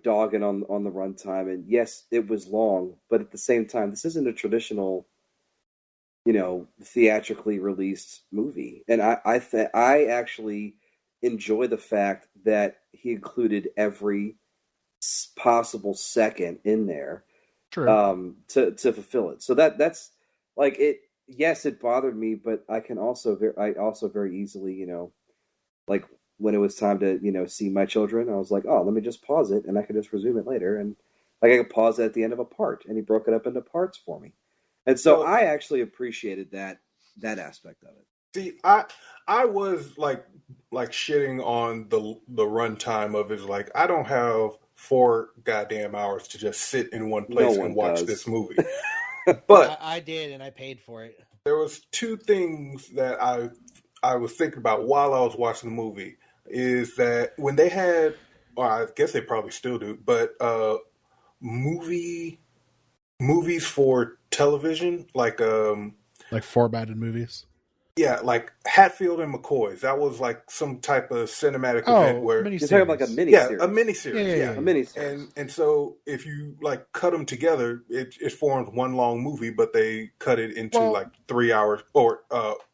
dogging on the runtime, and yes, it was long, but at the same time, this isn't a traditional, theatrically released movie, and I actually enjoy the fact that he included every possible second in there, True. to fulfill it. So that's like it. Yes, it bothered me, but I also very easily, like when it was time to, see my children, I was like, oh, let me just pause it and I can just resume it later. And like I could pause it at the end of a part, and he broke it up into parts for me. And so I actually appreciated that aspect of it. See, I was like shitting on the runtime of it. Like, I don't have 4 goddamn hours to just sit in one place and watch this movie. But I did, and I paid for it. There was 2 things that I was thinking about while I was watching the movie. Is that when they had, or I guess they probably still do, but movies for television, like formatted movies. Yeah, like Hatfield and McCoy's. That was like some type of cinematic event where you're talking about like a miniseries. Yeah, a miniseries. Yeah. A miniseries. And so if you like cut them together, it forms one long movie, but they cut it into like 3 hours or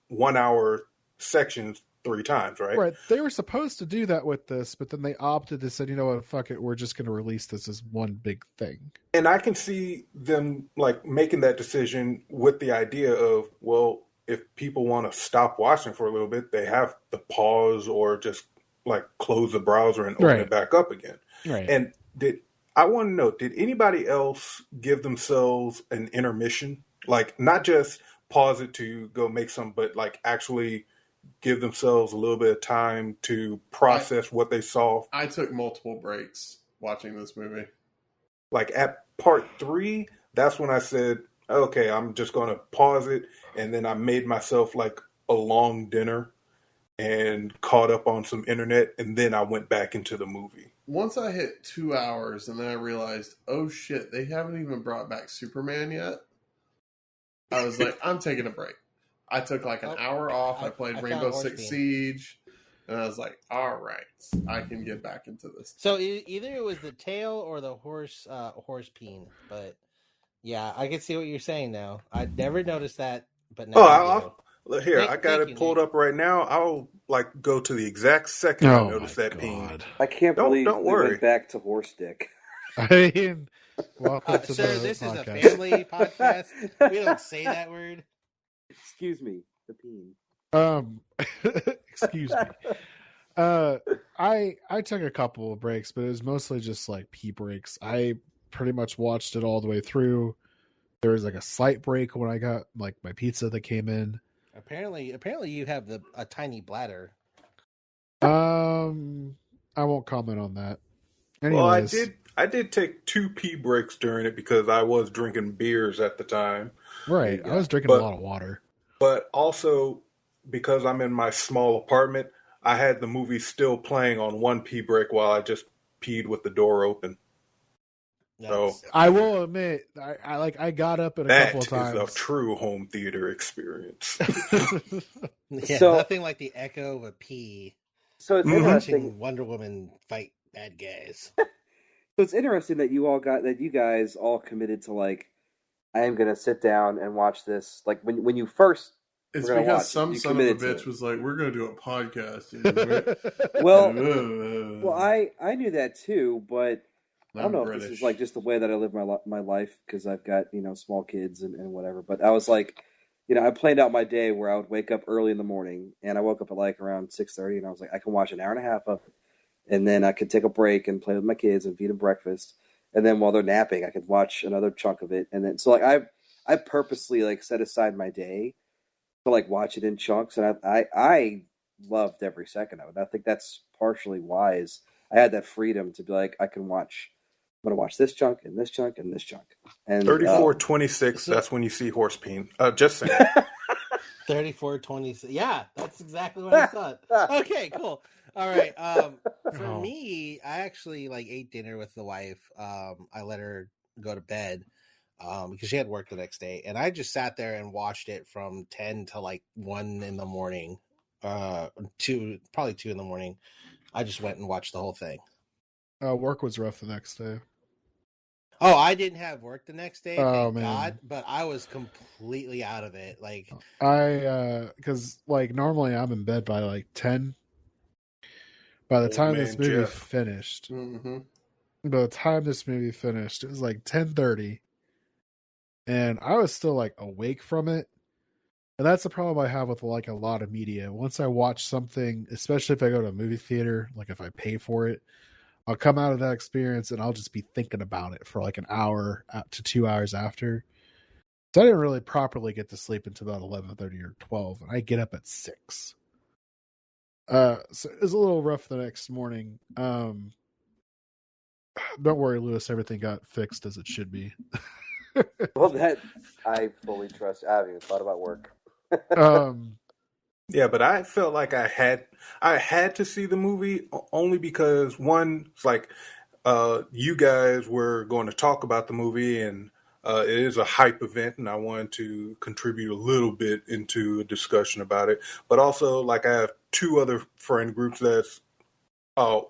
1 hour sections 3 times, right? Right. They were supposed to do that with this, but then they opted to say, you know what, fuck it, we're just going to release this as one big thing. And I can see them like making that decision with the idea of, well, if people want to stop watching for a little bit, they have to pause or just like close the browser and open it back up again. Right. And I want to know, did anybody else give themselves an intermission? Like, not just pause it to go make some, but like actually give themselves a little bit of time to process what they saw. I took multiple breaks watching this movie. Like at part 3, that's when I said, okay, I'm just going to pause it. And then I made myself like a long dinner and caught up on some internet. And then I went back into the movie. Once I hit 2 hours and then I realized, oh shit, they haven't even brought back Superman yet. I was like, I'm taking a break. I took like an hour off. I played Rainbow Six Siege. And I was like, all right, I can get back into this. So either it was the tail or the horse peen. But yeah, I can see what you're saying now. I'd never noticed that, but now I got it pulled up right now. I'll like go to the exact second I noticed that peen. I can't believe don't we worry. went back to horse dick. I mean, welcome to sir, the this podcast. is a family podcast. We don't say that word. Excuse me, the peen. Excuse me. I took a couple of breaks, but it was mostly just like pee breaks. I pretty much watched it all the way through. There was like a slight break when I got like my pizza that came in. Apparently you have a tiny bladder. I won't comment on that. Anyways. Well, I did take 2 pee breaks during it because I was drinking beers at the time. Right. I was drinking a lot of water. But also because I'm in my small apartment, I had the movie still playing on 1 pee break while I just peed with the door open. Nice. So I will admit, I got up at a couple of times. That is a true home theater experience. Yeah, So- nothing like the echo of a pee. So it's interesting. Watching Wonder Woman fight bad guys. So it's interesting that you guys all committed to like, I am gonna sit down and watch this. Like when you first. It's because some son of a bitch was like, we're going to do a podcast. Well, I knew that too, but I don't know British. if this is like just the way that I live my life because I've got small kids and whatever. But I was like, I planned out my day where I would wake up early in the morning, and I woke up at like around 6:30, and I was like, I can watch an hour and a half of it, and then I could take a break and play with my kids and feed them breakfast, and then while they're napping, I could watch another chunk of it, and then so like I purposely like set aside my day to like watch it in chunks, and I loved every second of it. I think that's partially why I had that freedom to be like, I'm going to watch this chunk and this chunk and this chunk. And 34:26. That's when you see horse peen. Just saying. 34:26. Yeah, that's exactly what I thought. Okay, cool. All right. For me, I actually ate dinner with the wife. I let her go to bed because she had work the next day, and I just sat there and watched it from 10 to 1 in the morning. Probably 2 in the morning. I just went and watched the whole thing. Work was rough the next day. Oh, I didn't have work the next day, thank man. God, but I was completely out of it. Because normally I'm in bed by 10. By the time this movie finished, Mm-hmm. by the time this movie finished, it was 10:30, and I was still awake from it. And that's the problem I have with a lot of media. Once I watch something, especially if I go to a movie theater, if I pay for it, I'll come out of that experience and I'll just be thinking about it for an hour to 2 hours after. So I didn't really properly get to sleep until about 11:30 or 12, and I get up at 6. So it was a little rough the next morning. Don't worry, Lewis. Everything got fixed as it should be. Well, that I fully trust. I haven't even thought about work. Yeah, but I felt like I had to see the movie only because one, it's you guys were going to talk about the movie, and it is a hype event, and I wanted to contribute a little bit into a discussion about it. But also, I have 2 other friend groups that's a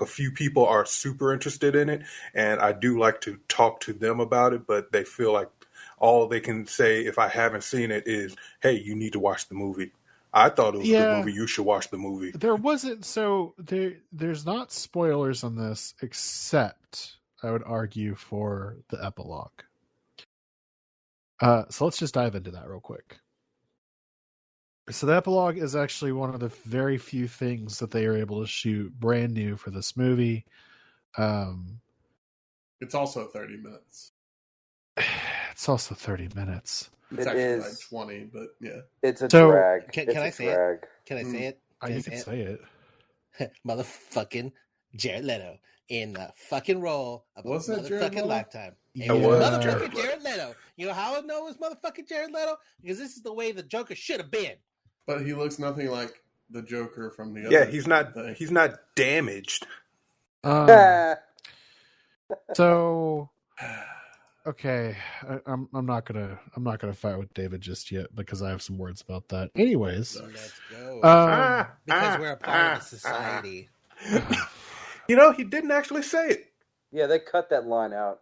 few people are super interested in it, and I do like to talk to them about it, but they feel like all they can say if I haven't seen it is, hey, you need to watch the movie. I thought it was a good movie. You should watch the movie. There wasn't, there's not spoilers on this, except I would argue for the epilogue. So let's just dive into that real quick. So the epilogue is actually one of the very few things that they are able to shoot brand new for this movie. It's also 30 minutes. It's also 30 minutes. It's actually 20, but yeah. It's a drag. Can I say it? Can I say it? You can say it. Motherfucking Jared Leto in the fucking role of a motherfucking lifetime. Yeah. Motherfucking Jared Leto. You know how I know it was motherfucking Jared Leto? Because this is the way the Joker should have been. But he looks nothing like the Joker from the other. Yeah, he's not damaged. So okay, I'm not gonna fight with David just yet because I have some words about that. Anyways, let's go. Because we're a part of the society. He didn't actually say it. Yeah, they cut that line out.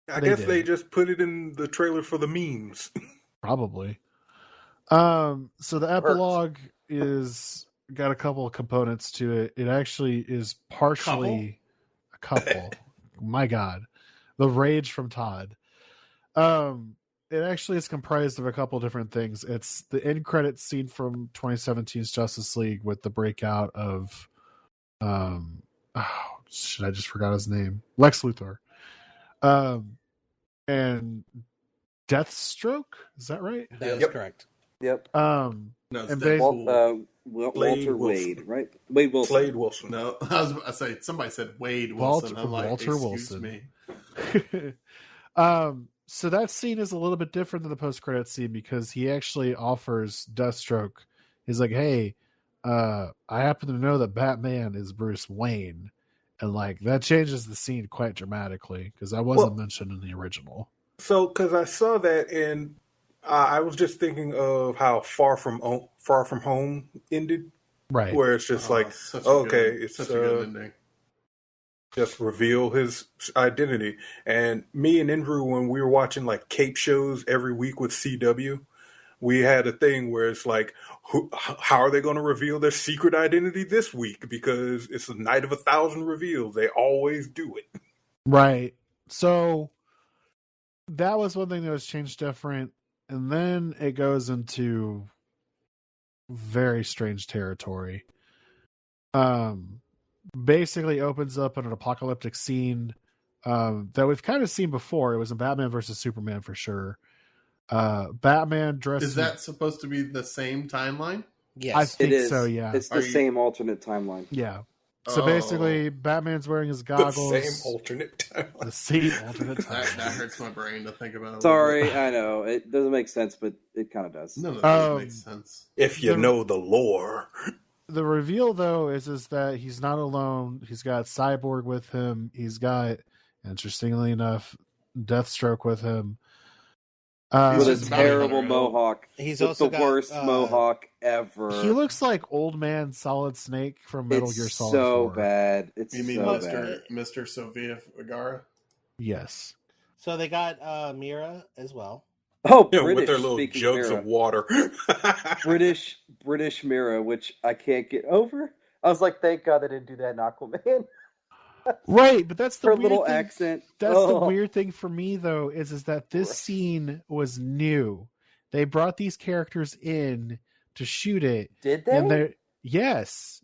I guess they just put it in the trailer for the memes. Probably. So the epilogue is got a couple of components to it. It actually is partially a couple. My God. The rage from Todd. It actually is comprised of a couple different things. It's the end credits scene from 2017's Justice League with the breakout of I just forgot his name. Lex Luthor. And Deathstroke, is that right? That is correct. Yep. No, Walter Wade, right? Wade Wilson. Slade Wilson. No, I say somebody said Wade Wilson. I'm like, Walter excuse Wilson. me. So that scene is a little bit different than the post-credit scene because he actually offers Deathstroke. He's like, "Hey, I happen to know that Batman is Bruce Wayne," and that changes the scene quite dramatically because that wasn't mentioned in the original. So, because I saw that, and I was just thinking of how Far From Home ended, right? Where it's just it's such a good ending. Just reveal his identity. And me and Andrew, when we were watching cape shows every week with CW, we had a thing where it's how are they going to reveal their secret identity this week? Because it's a night of 1,000 reveals. They always do it. Right. So that was one thing that was changed different. And then it goes into very strange territory. Basically opens up in an apocalyptic scene that we've kind of seen before. It was in Batman versus Superman for sure. Batman dressed... Is that supposed to be the same timeline? Yes, I think It is. so. Yeah. It's the same alternate timeline. Yeah. So Oh. basically, Batman's wearing his goggles. The same alternate timeline. The same alternate That timeline. hurts my brain to think about. Sorry, I know it doesn't make sense, but it kind of does. No, that doesn't make sense. If you know the lore. The reveal, though, is that he's not alone. He's got Cyborg with him. He's got, interestingly enough, Deathstroke with him. With a just about terrible another- mohawk. He's With also the got, worst mohawk ever. He looks like old man Solid Snake from Metal it's Gear Solid so 4. bad. It's You mean so bad. Mr. Sofia Vergara? Yes. So they got Mira as well. Oh, You know, British, with their little speaking jugs Mira. of water. British Mira, which I can't get over. I was like, thank God they didn't do that in Aquaman. Right, but that's the Her weird little thing. accent. That's the Oh. weird thing for me, though, is that this Right. scene was new. They brought these characters in to shoot it. Did they? And yes,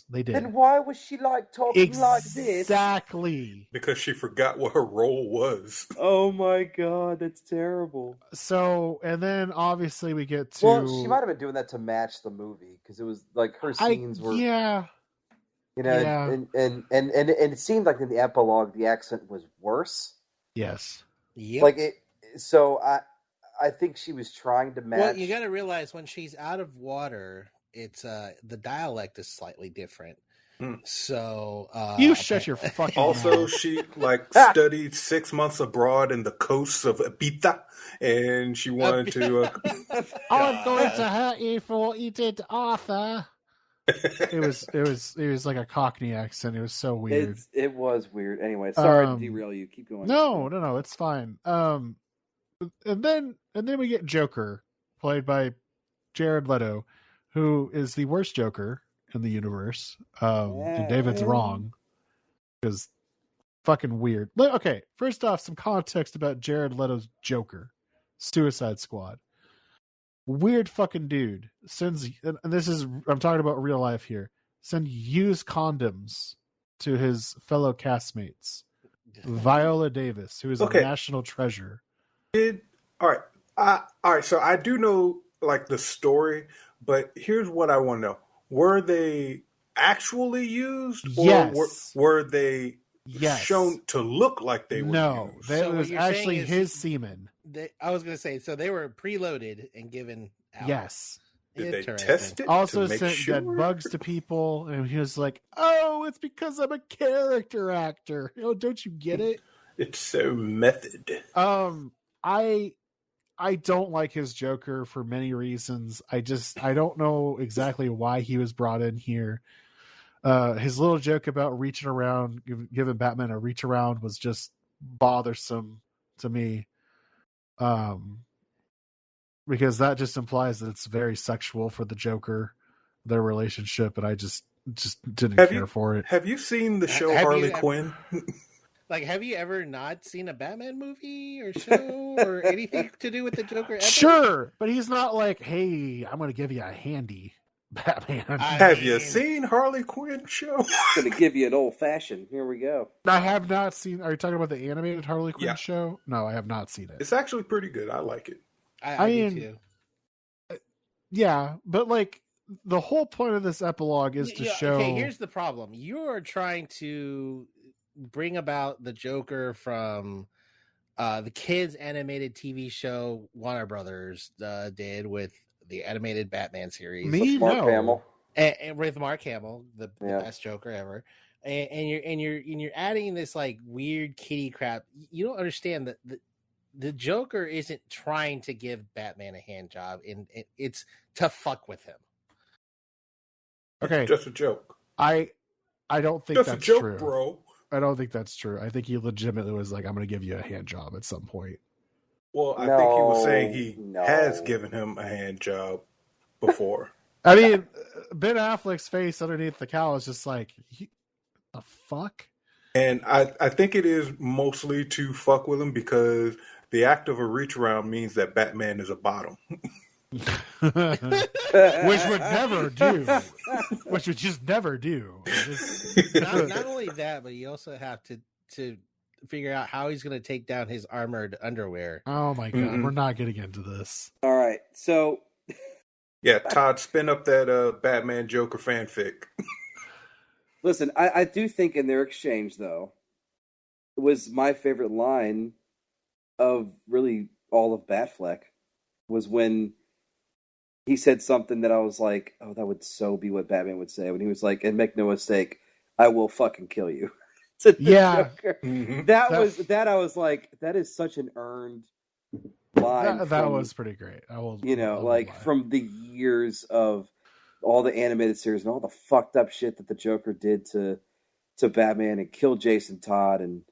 they did. Then why was she like talking like this? Exactly. Because she forgot what her role was. Oh my God, that's terrible. So, and then obviously we get to. Well, she might have been doing that to match the movie because it was like her scenes were. Yeah. You know, Yeah. and it seemed like in the epilogue the accent was worse. Yes. Yep. Like it. So I think she was trying to match. Well, you got to realize when she's out of water, it's the dialect is slightly different. So You shut your fucking Also, mouth. she studied 6 months abroad in the coasts of Ibiza, and she wanted to. I'm going to hurt you for what you did to Arthur. It was like a Cockney accent. It was so weird. It was weird. Anyway, sorry to Um, derail you. Keep going. No, it's fine. And then we get Joker, played by Jared Leto, who is the worst Joker in the universe. And David's wrong because fucking weird. Okay, first off, some context about Jared Leto's Joker, Suicide Squad. Weird fucking dude sends, and this is, I'm talking about real life here, send used condoms to his fellow castmates. Viola Davis, who is a national treasure. All right. So I do know the story, but here's what I want to know: were they actually used, or Yes. were they Yes. shown to look like they were No, used? that So what was you're actually saying is his semen. I was going to say, so they were preloaded and given out. Yes. Did they Interesting. test it? Also to make sent sure? dead bugs to people, and he was like, "Oh, it's because I'm a character actor. Don't you get it?" It's so method. I don't like his Joker for many reasons. I don't know exactly why he was brought in here. His little joke about reaching around, giving Batman a reach around, was just bothersome to me. Because that just implies that it's very sexual for the Joker, their relationship, and I just didn't care for it. Have you seen the show Have Harley you- Quinn? Have you ever not seen a Batman movie or show or anything to do with the Joker ever? Sure, but he's not like, "Hey, I'm going to give you a handy, Batman." Have you seen Harley Quinn show? I'm gonna give you an old fashioned. Here we go. I have not seen. Are you talking about the animated Harley Quinn Yeah. show? No, I have not seen it. It's actually pretty good. I like it. I mean, do too. Yeah, but the whole point of this epilogue is to show. Okay, here's the problem. You're trying to bring about the Joker from the kids' animated TV show Warner Brothers did with the animated Batman series. Me, Mark no. Hamill. And with Mark Hamill, the best Joker ever. And you're adding this weird kitty crap. You don't understand that the Joker isn't trying to give Batman a hand job, and it's to fuck with him. Okay, Just a joke. I don't think Just that's a joke, true. bro. I don't think that's true. I think he legitimately was like, "I'm going to give you a hand job at some point." Well, I think he was saying he No. has given him a hand job before. I mean, Ben Affleck's face underneath the cowl is just like, the fuck? And I think it is mostly to fuck with him because the act of a reach around means that Batman is a bottom. Which would never do. Which would just never do. Not only that, but you also have to figure out how he's going to take down his armored underwear. Oh my god, we're not getting into this. All right, so Yeah, Todd, spin up that Batman Joker fanfic. Listen, I do think in their exchange, though, was my favorite line of really all of Batfleck was when he said something that I was like, oh, that would so be what Batman would say. When he was like, and make no mistake, I will fucking kill you. To the Joker. Mm-hmm. That I was like, that is such an earned line. That was pretty great. I will, from the years of all the animated series and all the fucked up shit that the Joker did to Batman and killed Jason Todd, and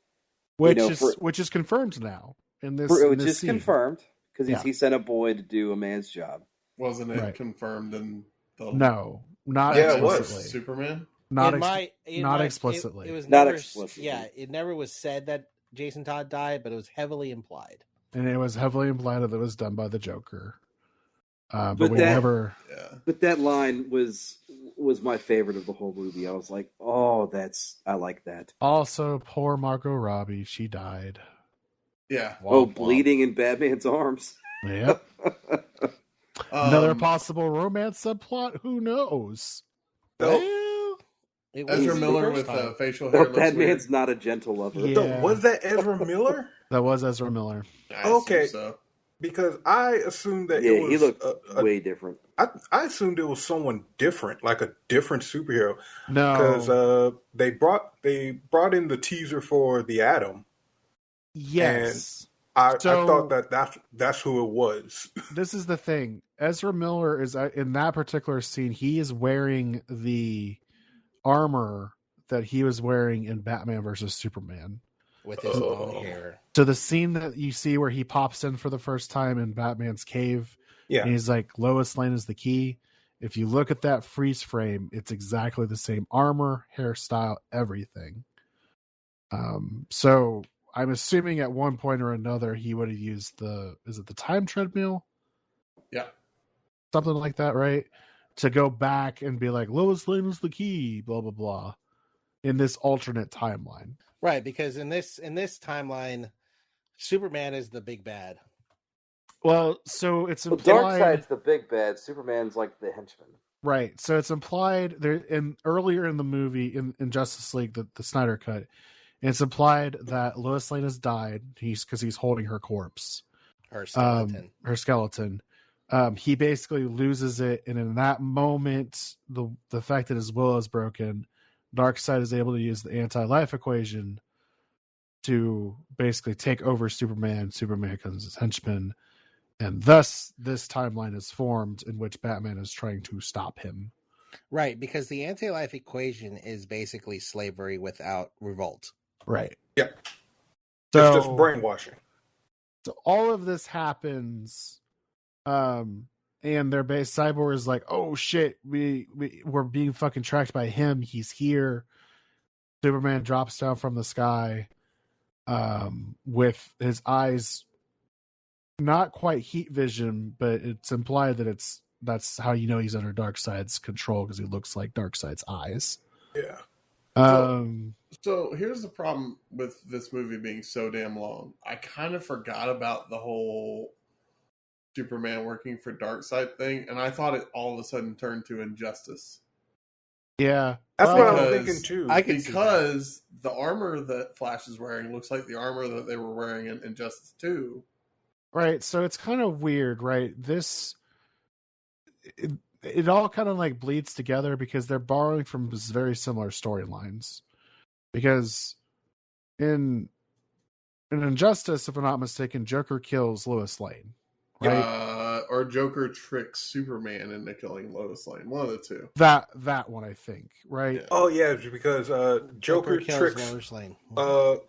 which is confirmed now in this. Which is confirmed because he sent a boy to do a man's job. Wasn't it confirmed in the? No, not explicitly. Superman. Not explicitly. It was not never, explicitly. Yeah, it never was said that Jason Todd died, but it was heavily implied. And it was heavily implied that it was done by the Joker. But we never. Yeah. But that line was my favorite of the whole movie. I was like, oh, I like that. Also, poor Margot Robbie, she died. Yeah. Bleeding in Batman's arms. Yep. Another possible romance subplot. Who knows? Ezra Miller with facial hair. Batman's not a gentle lover. Yeah. Was that Ezra Miller? That was Ezra Miller. Okay. Because I assumed that it was... he looked way different. I assumed it was someone different, like a different superhero. No. Because they brought in the teaser for The Atom. Yes. And I thought that's who it was. This is the thing. Ezra Miller is, in that particular scene, he is wearing the armor that he was wearing in Batman versus Superman. With his long hair. So the scene that you see where he pops in for the first time in Batman's cave, and he's like, Lois Lane is the key. If you look at that freeze frame, it's exactly the same armor, hairstyle, everything. So I'm assuming at one point or another he would have used the time treadmill? Yeah. Something like that, right? To go back and be like, Lois Lane is the key, blah, blah, blah, in this alternate timeline. Right, because in this timeline, Superman is the big bad. Well, so it's implied... Darkseid's the big bad. Superman's like the henchman. Right, so it's implied there earlier in the movie in Justice League, the Snyder Cut, it's implied that Lois Lane has died. Because he's holding her corpse, her skeleton. He basically loses it, and in that moment, the fact that his will is broken, Darkseid is able to use the anti-life equation to basically take over Superman. Superman becomes his henchman, and thus this timeline is formed in which Batman is trying to stop him. Right, because the anti-life equation is basically slavery without revolt. Right. Yeah. It's just brainwashing. So all of this happens, and their base Cyborg is like, oh shit, we're being fucking tracked by him. He's here. Superman drops down from the sky, with his eyes not quite heat vision, but it's implied that that's how you know he's under Darkseid's control, because he looks like Darkseid's eyes. Yeah. So here's the problem with this movie being so damn long. I kind of forgot about the whole Superman working for Darkseid thing, and I thought it all of a sudden turned to Injustice. Yeah. That's what I'm thinking too. Because the armor that Flash is wearing looks like the armor that they were wearing in Injustice 2. Right, so it's kind of weird, right? It all kind of like bleeds together because they're borrowing from very similar storylines. Because in Injustice, if I'm not mistaken, Joker kills Lois Lane, right? Or Joker tricks Superman into killing Lois Lane. One of the two. That one, I think, right? Yeah. Oh yeah, because Joker tricks Lois Lane.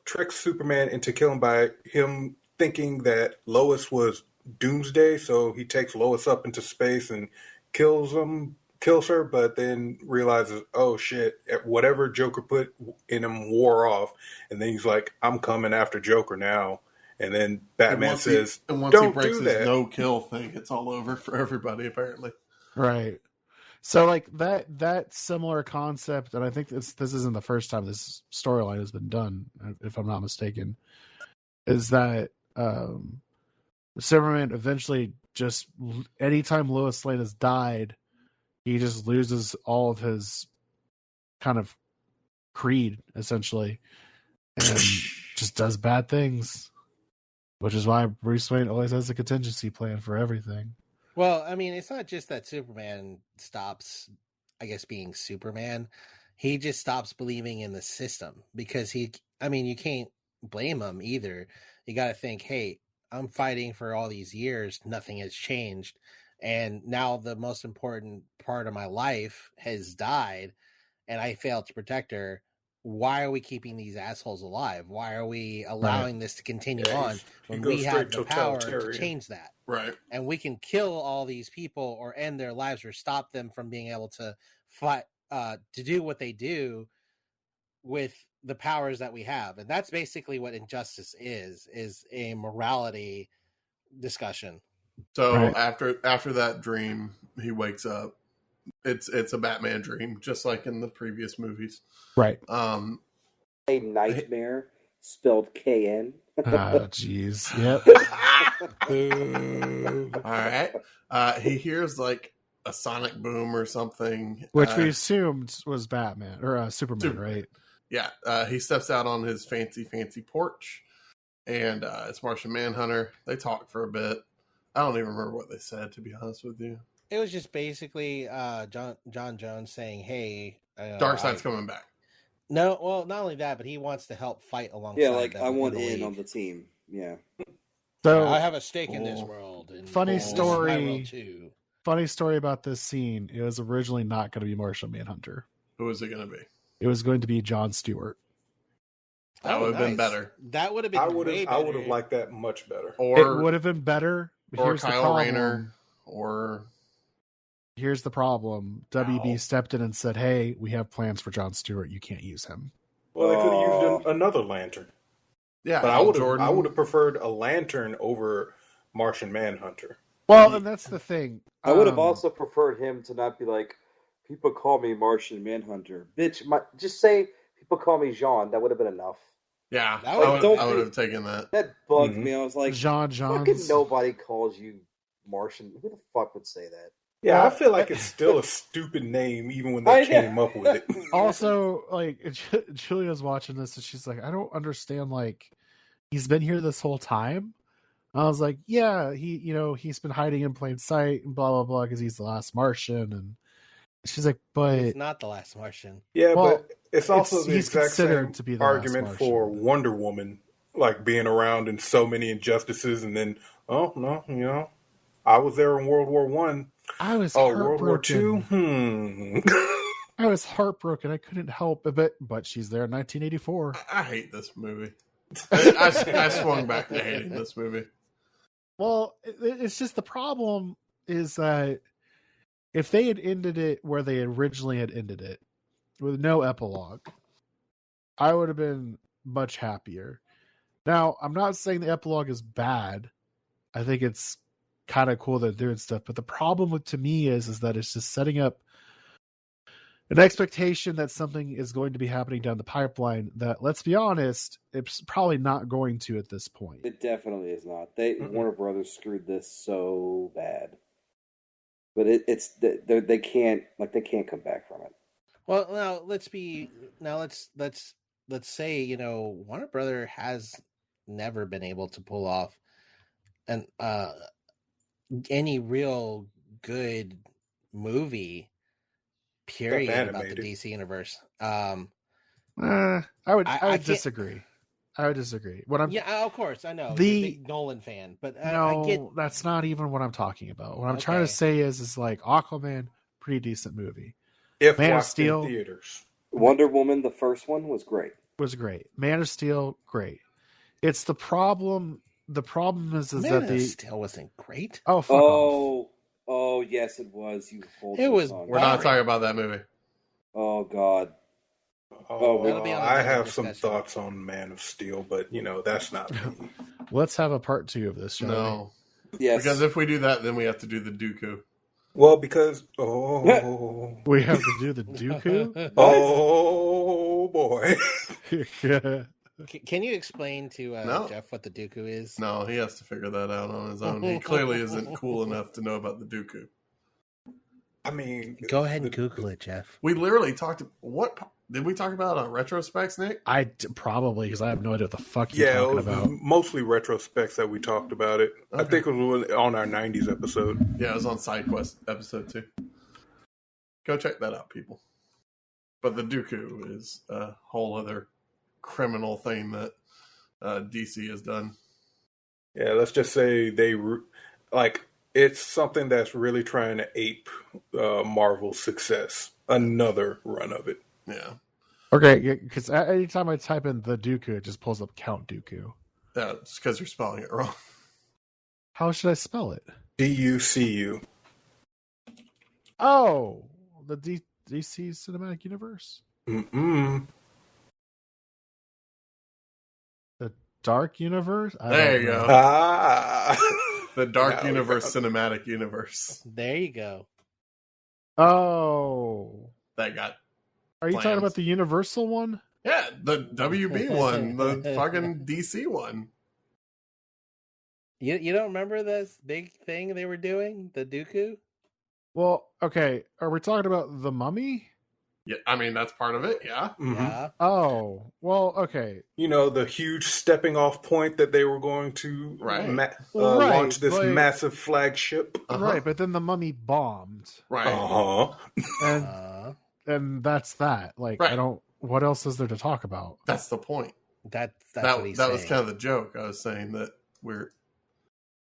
Tricks Superman into killing by him thinking that Lois was Doomsday, so he takes Lois up into space and kills her, but then realizes, oh shit, whatever Joker put in him wore off, and then he's like, I'm coming after Joker now. And then Batman says, once don't he breaks do his that. no kill thing, it's all over for everybody, apparently. Right. So like that similar concept, and I think this isn't the first time this storyline has been done, if I'm not mistaken, is that Superman eventually just, anytime Lois Lane has died, he just loses all of his kind of creed, essentially, and just does bad things, which is why Bruce Wayne always has a contingency plan for everything. Well, I mean, it's not just that Superman stops, I guess, being Superman. He just stops believing in the system because you can't blame him either. You got to think, hey, I'm fighting for all these years. Nothing has changed. And now the most important part of my life has died and I failed to protect her. Why are we keeping these assholes alive? Why are we allowing this to continue on when we have the power to change that? Right. And we can kill all these people or end their lives or stop them from being able to fight, to do what they do with the powers that we have. And that's basically what injustice is a morality discussion. So after that dream, he wakes up. It's a Batman dream, just like in the previous movies. Right. A nightmare spelled KN. Jeez. Yep. All right. He hears like a sonic boom or something, which we assumed was Batman or Superman, right? Yeah. He steps out on his fancy porch, and it's Martian Manhunter. They talk for a bit. I don't even remember what they said, to be honest with you. It was just basically John Jones saying, "Hey, Darkseid's coming back." No, well, not only that, but he wants to help fight alongside. Yeah, like them I want in on the team. Yeah. So I have a stake in this world. And funny story. I will too. Funny story about this scene. It was originally not going to be Martian Manhunter. Who was it going to be? It was going to be Jon Stewart. That would have been better. That would have been. I would have liked that much better. Or it would have been better. Or Kyle Rayner. Or here's the problem. WB stepped in and said, "Hey, we have plans for Jon Stewart. You can't use him." Well, they could have used another Lantern. Yeah, but I would have preferred a Lantern over Martian Manhunter. Well, and that's the thing. I would have also preferred him to not be like, people call me Martian Manhunter. Bitch, just say people call me Jean. That would have been enough. Yeah, I would have taken that. That bugged me. I was like, Jean. Fucking nobody calls you Martian. Who the fuck would say that? Yeah, I feel like it's still a stupid name, even when they came up with it. Also, like, Julia's watching this, and she's like, I don't understand, like, he's been here this whole time? I was like, yeah, he's been hiding in plain sight, and blah, blah, blah, because he's the last Martian, and she's like, but... He's not the last Martian. Yeah, but it's also the exact same to be the argument for Wonder Woman, like, being around in so many injustices, and then, oh, no, I was there in World War One. I was heartbroken. World War II? I was heartbroken. I couldn't help it, but she's there in 1984. I hate this movie. I swung back to hating this movie. Well, it's just the problem is that if they had ended it where they originally had ended it, with no epilogue, I would have been much happier. Now, I'm not saying the epilogue is bad. I think it's kind of cool that they're doing stuff, but the problem to me is that it's just setting up an expectation that something is going to be happening down the pipeline that, let's be honest, it's probably not going to at this point. It definitely is not. Warner Brothers screwed this so bad, but they can't come back from it. Well, now let's say Warner Brother has never been able to pull off any real good movie, period, about the DC universe. I would disagree. I would disagree. Of course, I know. You're a big Nolan fan, but that's not even what I'm talking about. What I'm trying to say is like Aquaman, pretty decent movie. If Man of Steel, theaters. Wonder Woman, the first one was great. Man of Steel, great. It's the problem. The problem is Man that of Steel wasn't great. Oh, fuck off. Oh, yes, it was. It was. We're not talking about that movie. Oh God. I have some thoughts on Man of Steel, but that's not me. Let's have a part 2 of this, shall No. We? Yes. Because if we do that, then we have to do the Dooku. Well, because we have to do the Dooku. Oh boy. Can you explain to No. Geoff what the Dooku is? No, he has to figure that out on his own. He clearly isn't cool enough to know about the Dooku. I mean, Go ahead and Google it, Geoff. We literally talked. What did we talk about on retrospects, Nick? Probably because I have no idea what the fuck you're yeah, it talking was about. mostly retrospects that we talked about it. Okay. I think it was on our 90s episode. Yeah, it was on SideQuest episode 2. Go check that out, people. But the Dooku is a whole other criminal thing that DC has done. Yeah, let's just say it's something that's really trying to ape Marvel's success. Another run of it. Yeah. Okay, because anytime I type in the Dooku, it just pulls up Count Dooku. Yeah, it's because you're spelling it wrong. How should I spell it? DUCU. Oh, the DC Cinematic Universe? Mm-mm. The Dark Universe? There you go. The Dark Now Universe Cinematic Universe. There you go. Oh. That got... Are you talking about the Universal one? Yeah, the WB one. The fucking DC one. You don't remember this big thing they were doing? The Dooku? Well, okay. Are we talking about the Mummy? Yeah, I mean, that's part of it, yeah. Mm-hmm. Yeah. Oh, well, okay. You know, the huge stepping off point that they were going to launch this massive flagship. Right, but then the Mummy bombed. Right. And that's that. Like, Right. I don't... What else is there to talk about? That's the point. That's that what he's that saying. was kind of the joke. I was saying that we're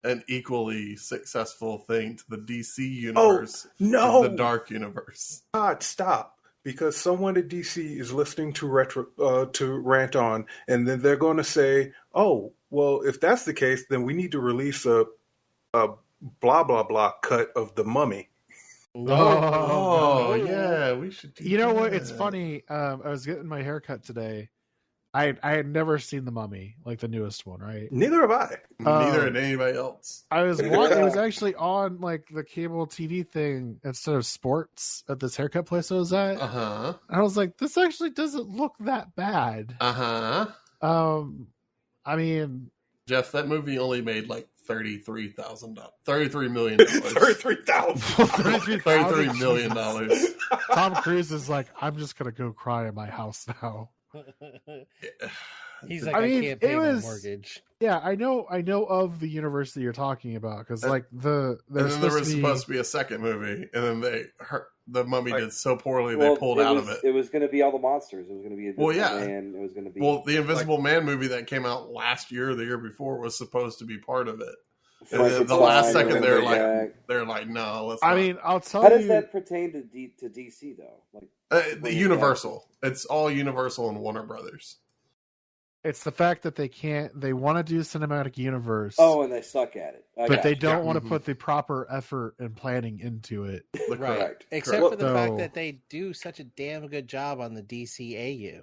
an equally successful thing to the DC universe. No, the Dark Universe. God, stop! Because someone at DC is listening to to Rant On, and then they're going to say, "Oh, well, if that's the case, then we need to release a blah blah blah cut of the Mummy." Oh, yeah, we should do You know what? that. It's funny. I was getting my haircut today. I had never seen the Mummy, like the newest one, right? Neither have I. Neither had anybody else. I was watching, it was actually on like the cable TV thing instead of sports at this haircut place I was at. Uh-huh. And I was like, this actually doesn't look that bad. Uh-huh. I mean, Geoff, that movie only made like $33 million. $33 million. Tom Cruise is like, I'm just gonna go cry in my house now. He's like, I can't pay my mortgage. Yeah, I know of the universe that you're talking about because like there was supposed to be a second movie, and then the Mummy did so poorly they pulled out of it. It was going to be all the monsters. It was going to be Invisible Man. It was going to be the Invisible Man movie that came out last year or the year before was supposed to be part of it. And then the last second they're like, no, let's not. I mean, I'll tell you. How does that pertain to DC though? Like the Universal. It's all Universal and Warner Brothers. It's the fact that they want to do cinematic universe. Oh, and they suck at it. But they don't want to put the proper effort and planning into it. Right. Except for the fact that they do such a damn good job on the DCAU.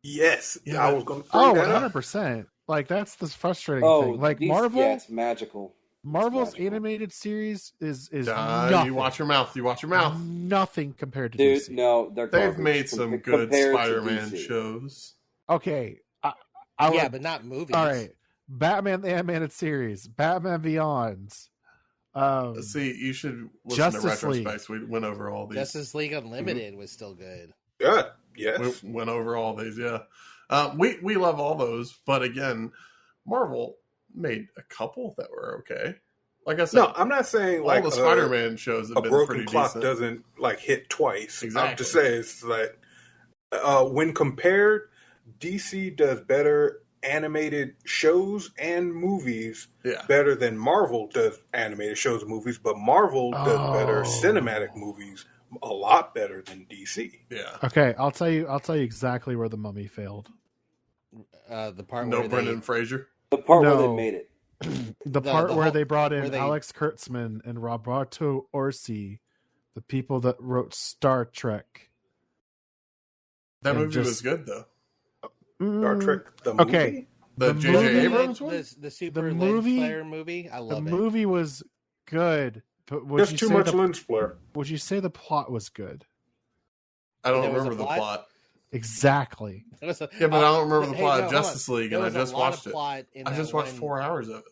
Yes. Yeah. I was going to 100%. Like, that's the frustrating thing. Like, Marvel... Yeah, it's magical. Marvel's animated series is nothing. You watch your mouth. Nothing compared to DC. DC. No, they've made some good Spider-Man shows. Okay. But not movies. All right. Batman the Animated Series. Batman Beyond. See, you should listen to Retrospects. We went over all these. Justice League Unlimited was still good. Yeah. Yes. We went over all these, yeah. We love all those, but again, Marvel made a couple that were okay. Like I said, no, I'm not saying all like the Spider-Man shows have a been broken pretty clock decent. Doesn't like hit twice. Exactly. I'm just saying it's like when compared, DC does better animated shows and movies better than Marvel does animated shows and movies, but Marvel does better cinematic movies a lot better than DC. Yeah. Okay, I'll tell you exactly where the Mummy failed. The part no where Brendan Fraser. The part where they made it. The part where they brought in Alex Kurtzman and Roberto Orci, the people that wrote Star Trek. That movie was good, though. Star Trek, the movie? Okay. The J.J. Abrams one? The super lens flare movie? I love it. The movie was good. But there's too much lens flare. Would you say the plot was good? I don't remember the plot. Exactly. Yeah, but I don't remember the plot of Justice League, and I just watched it. I just watched 4 hours of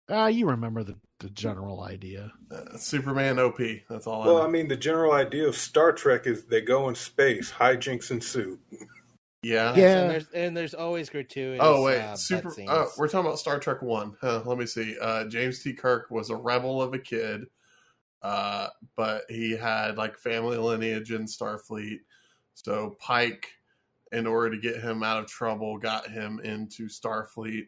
it. You remember the general idea. Superman OP. That's all I Well, know. I mean, the general idea of Star Trek is they go in space, hijinks ensue. Yeah. And there's always gratuitous. Oh wait, we're talking about Star Trek 1. Let me see. James T. Kirk was a rebel of a kid, but he had like family lineage in Starfleet. So Pike, in order to get him out of trouble, got him into Starfleet.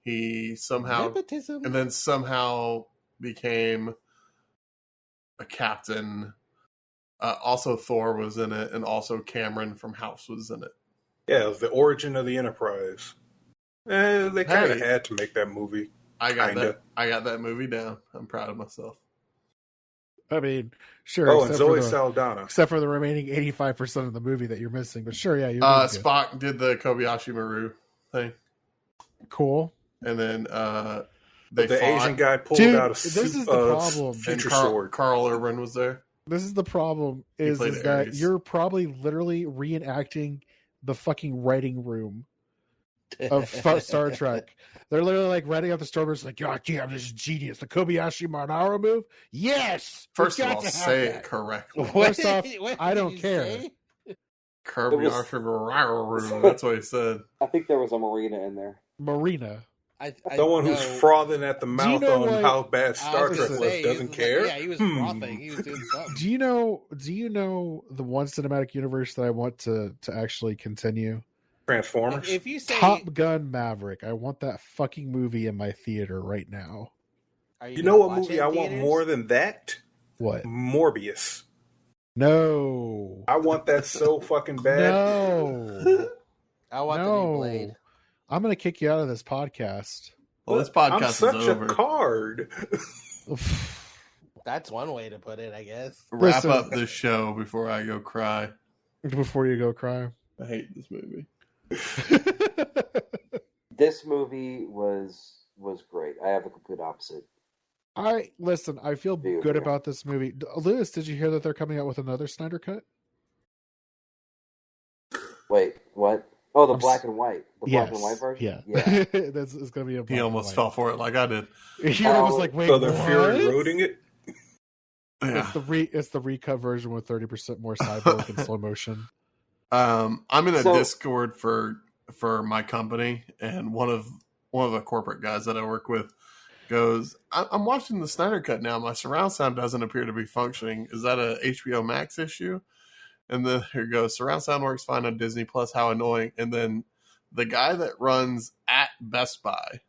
He somehow Nepotism. and then somehow became a captain. Also, Thor was in it, and also Cameron from House was in it. Yeah, it was the origin of the Enterprise. They kind of had to make that movie. I got that movie down. I'm proud of myself. I mean, sure. Oh, and Zoe Saldana. Except for the remaining 85% of the movie that you're missing. But sure, yeah. Spock did the Kobayashi Maru thing. Cool. And then the Asian guy pulled out a this is the problem. future sword. Carl Urban was there. This is the problem is that you're probably literally reenacting the fucking writing room of Star Trek. They're literally like writing up the Stormers like, God damn, this is genius. The Kobayashi Maru move? Yes! First of all, say it correctly. First off, I don't care. Kobayashi Maru, that's what he said. I think there was a Marina in there. Marina. Someone who's frothing at the mouth on how bad Star Trek was doesn't care. Yeah, he was frothing. He was doing something. Do you know the one cinematic universe that I want to actually continue? Transformers. If you say Top Gun Maverick, I want that fucking movie in my theater right now. You know what movie I want more than that? What? Morbius. No. I want that so fucking bad. No. I want the new Blade. I'm going to kick you out of this podcast. Well, this podcast is over. I'm such a card. That's one way to put it, I guess. Wrap up this show before I go cry. Before you go cry. I hate this movie. This movie was great. I have the complete opposite. I feel good about this movie. Lewis, did you hear that they're coming out with another Snyder Cut? Wait, what? Oh, the black and white. The black and white version? Yeah. It's going to be a black He almost fell for it like I did. He almost like, wait, so they're Fury roading it? Yeah. It's the recut version with 30% more cyborg and slow motion. I'm in a Discord for my company, and one of the corporate guys that I work with goes, I'm watching the Snyder Cut now. My surround sound doesn't appear to be functioning. Is that a HBO Max issue? And then here goes, surround sound works fine on Disney Plus. How annoying. And then the guy that runs at Best Buy,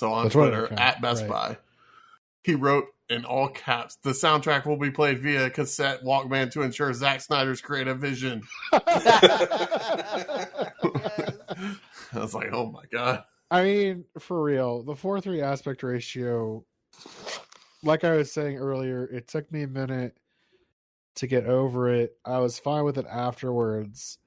so on Twitter, at Best Buy, he wrote in all caps, the soundtrack will be played via cassette Walkman to ensure Zack Snyder's creative vision. I was like, oh my God. I mean, for real, the 4:3 aspect ratio, like I was saying earlier, it took me a minute to get over it. I was fine with it afterwards.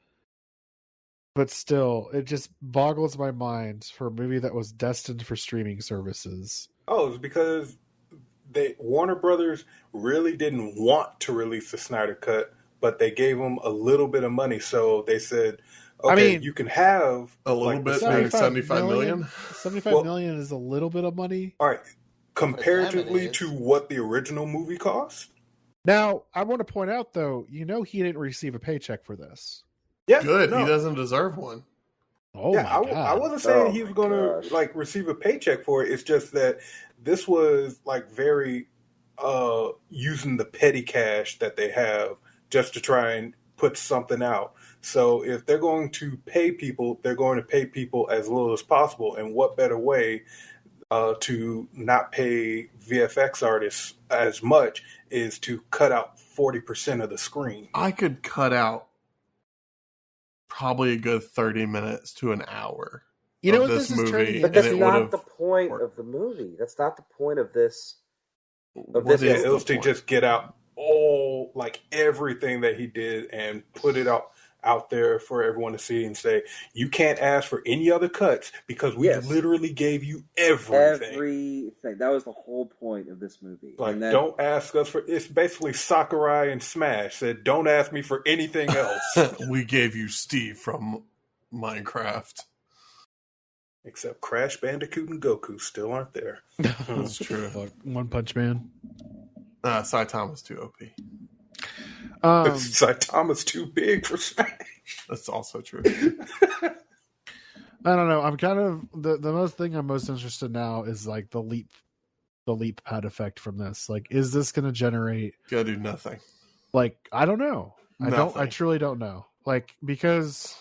But still, it just boggles my mind for a movie that was destined for streaming services. Oh, it's because Warner Brothers really didn't want to release the Snyder Cut, but they gave them a little bit of money. So they said, okay, you can have a little bit, maybe 75 million. 75 million is a little bit of money. All right. Comparatively to what the original movie cost. Now, I want to point out, though, he didn't receive a paycheck for this. Yeah, good. No. He doesn't deserve one. Oh yeah, my God. I wasn't saying he was going to receive a paycheck for it. It's just that this was very using the petty cash that they have just to try and put something out. So if they're going to pay people, they're going to pay people as little as possible. And what better way to not pay VFX artists as much is to cut out 40% of the screen. I could cut out probably a good 30 minutes to an hour. You know what this is turning? But that's not the point of the movie. That's not the point of this. It was to just get out everything that he did and put it out out there for everyone to see and say, you can't ask for any other cuts because we literally gave you everything. Everything. That was the whole point of this movie. Like, don't ask us for... It's basically Sakurai and Smash said, don't ask me for anything else. We gave you Steve from Minecraft. Except Crash Bandicoot and Goku still aren't there. That's true. One Punch Man. Saitama's too OP. Saitama's too big for Smash. That's also true. I don't know. I'm kind of the most thing I'm most interested now is like the leap pad effect from this. Like, is this going to generate? Gotta do nothing. Like, I don't know. Nothing. I truly don't know. Like, because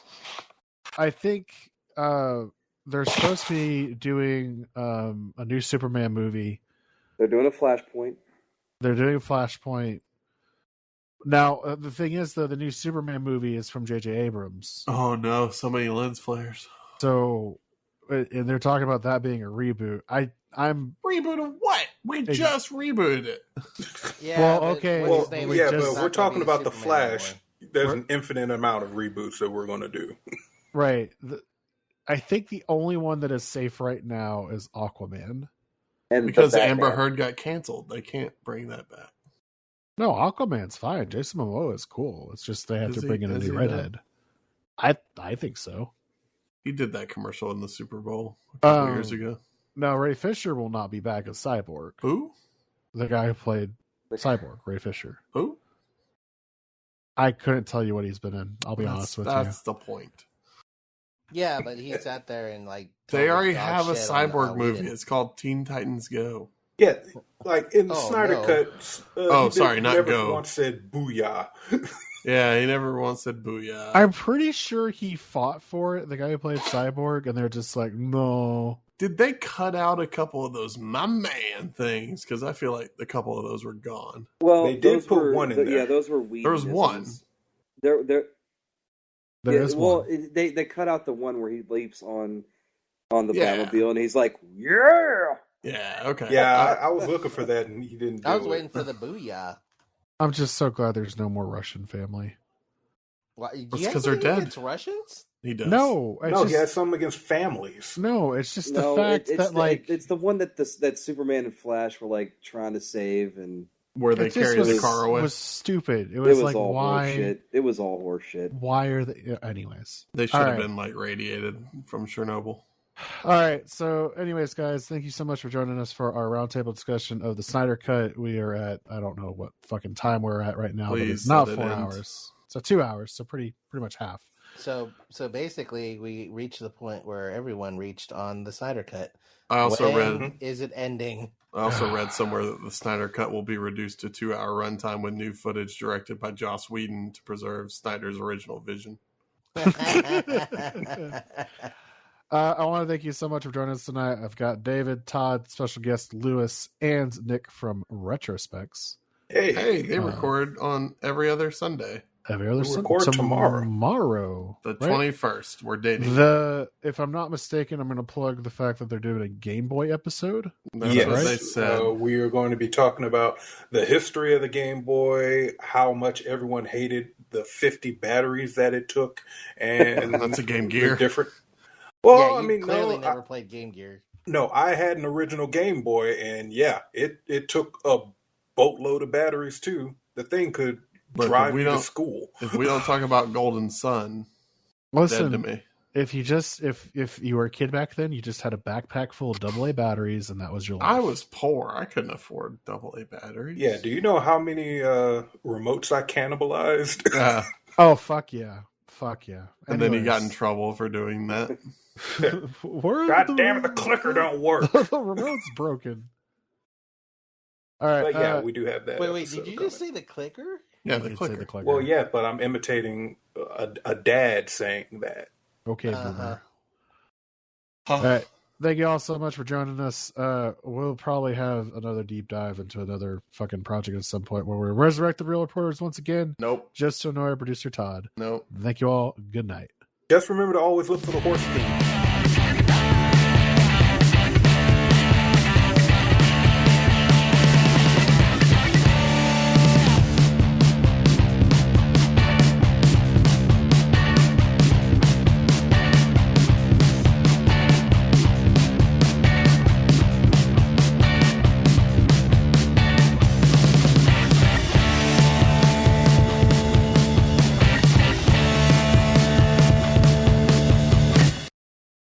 I think they're supposed to be doing a new Superman movie. They're doing a Flashpoint. Now, the thing is, though, the new Superman movie is from J.J. Abrams. Oh, no. So many lens flares. So, and they're talking about that being a reboot. I'm Reboot of what? We just rebooted it. Yeah. Well, okay. Well, but we're talking about The Flash. There's an infinite amount of reboots that we're going to do. Right. I think the only one that is safe right now is Aquaman. And because Amber Heard got canceled. They can't bring that back. No, Aquaman's fine. Jason Momoa is cool. It's just they have to bring in a new redhead. I think so. He did that commercial in the Super Bowl a couple years ago. No, Ray Fisher will not be back as Cyborg. Who? The guy who played Cyborg, Ray Fisher. Who? I couldn't tell you what he's been in. I'll be honest with you. That's the point. Yeah, but he sat there and like... They already have a Cyborg movie. It's called Teen Titans Go. Yeah, like in the Snyder Cut. Sorry, not never Go. Once said booyah. Yeah, he never once said booyah. I'm pretty sure he fought for it, the guy who played Cyborg, and they're just like, no. Did they cut out a couple of those my man things? Because I feel like a couple of those were gone. Well, they did put one in there. Yeah, those were weed. There was one. There is one. Well, they cut out the one where he leaps on the Batmobile, and he's like, yeah. Yeah, okay. Yeah, I was looking for that, and he didn't do it. I was waiting for the booyah. I'm just so glad there's no more Russian family. Why? Because they're dead. It's Russians? He does. No, he has something against families. No, it's just the fact that it's the one that Superman and Flash were like trying to save, and where they carried the car away. It was stupid. It was like, all why? Horseshit. It was all horseshit. Why are they? Anyways, they should have been like radiated from Chernobyl. All right. So, anyways, guys, thank you so much for joining us for our roundtable discussion of the Snyder Cut. We are at, I don't know what fucking time we're at right now, but it's not 4 hours. So 2 hours. So pretty much half. So basically, we reached the point where everyone reached on the Snyder Cut. I also read. Is it ending? I also read somewhere that the Snyder Cut will be reduced to 2 hour runtime with new footage directed by Joss Whedon to preserve Snyder's original vision. I want to thank you so much for joining us tonight. I've got David, Todd, special guest Lewis, and Nick from Retrospects. Hey, they record on every other Sunday. Every other Sunday. Record tomorrow. The 21st. We're dating. If I'm not mistaken, I'm going to plug the fact that they're doing a Game Boy episode. That's what they said. We are going to be talking about the history of the Game Boy, how much everyone hated the 50 batteries that it took, and that's a Game Gear. Different. Well, yeah, clearly never played Game Gear. No, I had an original Game Boy, and it took a boatload of batteries too. The thing could drive me to school. If we don't talk about Golden Sun, listen dead to me. If you were a kid back then, you just had a backpack full of AA batteries, and that was your life. I was poor. I couldn't afford AA batteries. Yeah. Do you know how many remotes I cannibalized? Oh, fuck yeah. Fuck yeah. And then he got in trouble for doing that. God damn it, the clicker don't work. The remote's broken. All right. But yeah, we do have that. Wait, did you just say the clicker? Yeah, the clicker. Well, yeah, but I'm imitating a dad saying that. Okay, boomer. All right. Thank you all so much for joining us. We'll probably have another deep dive into another fucking project at some point where we resurrect the Real Reporters once again. Nope. Just to annoy our producer Todd. Nope. Thank you all. Good night. Just remember to always look for the horse theme.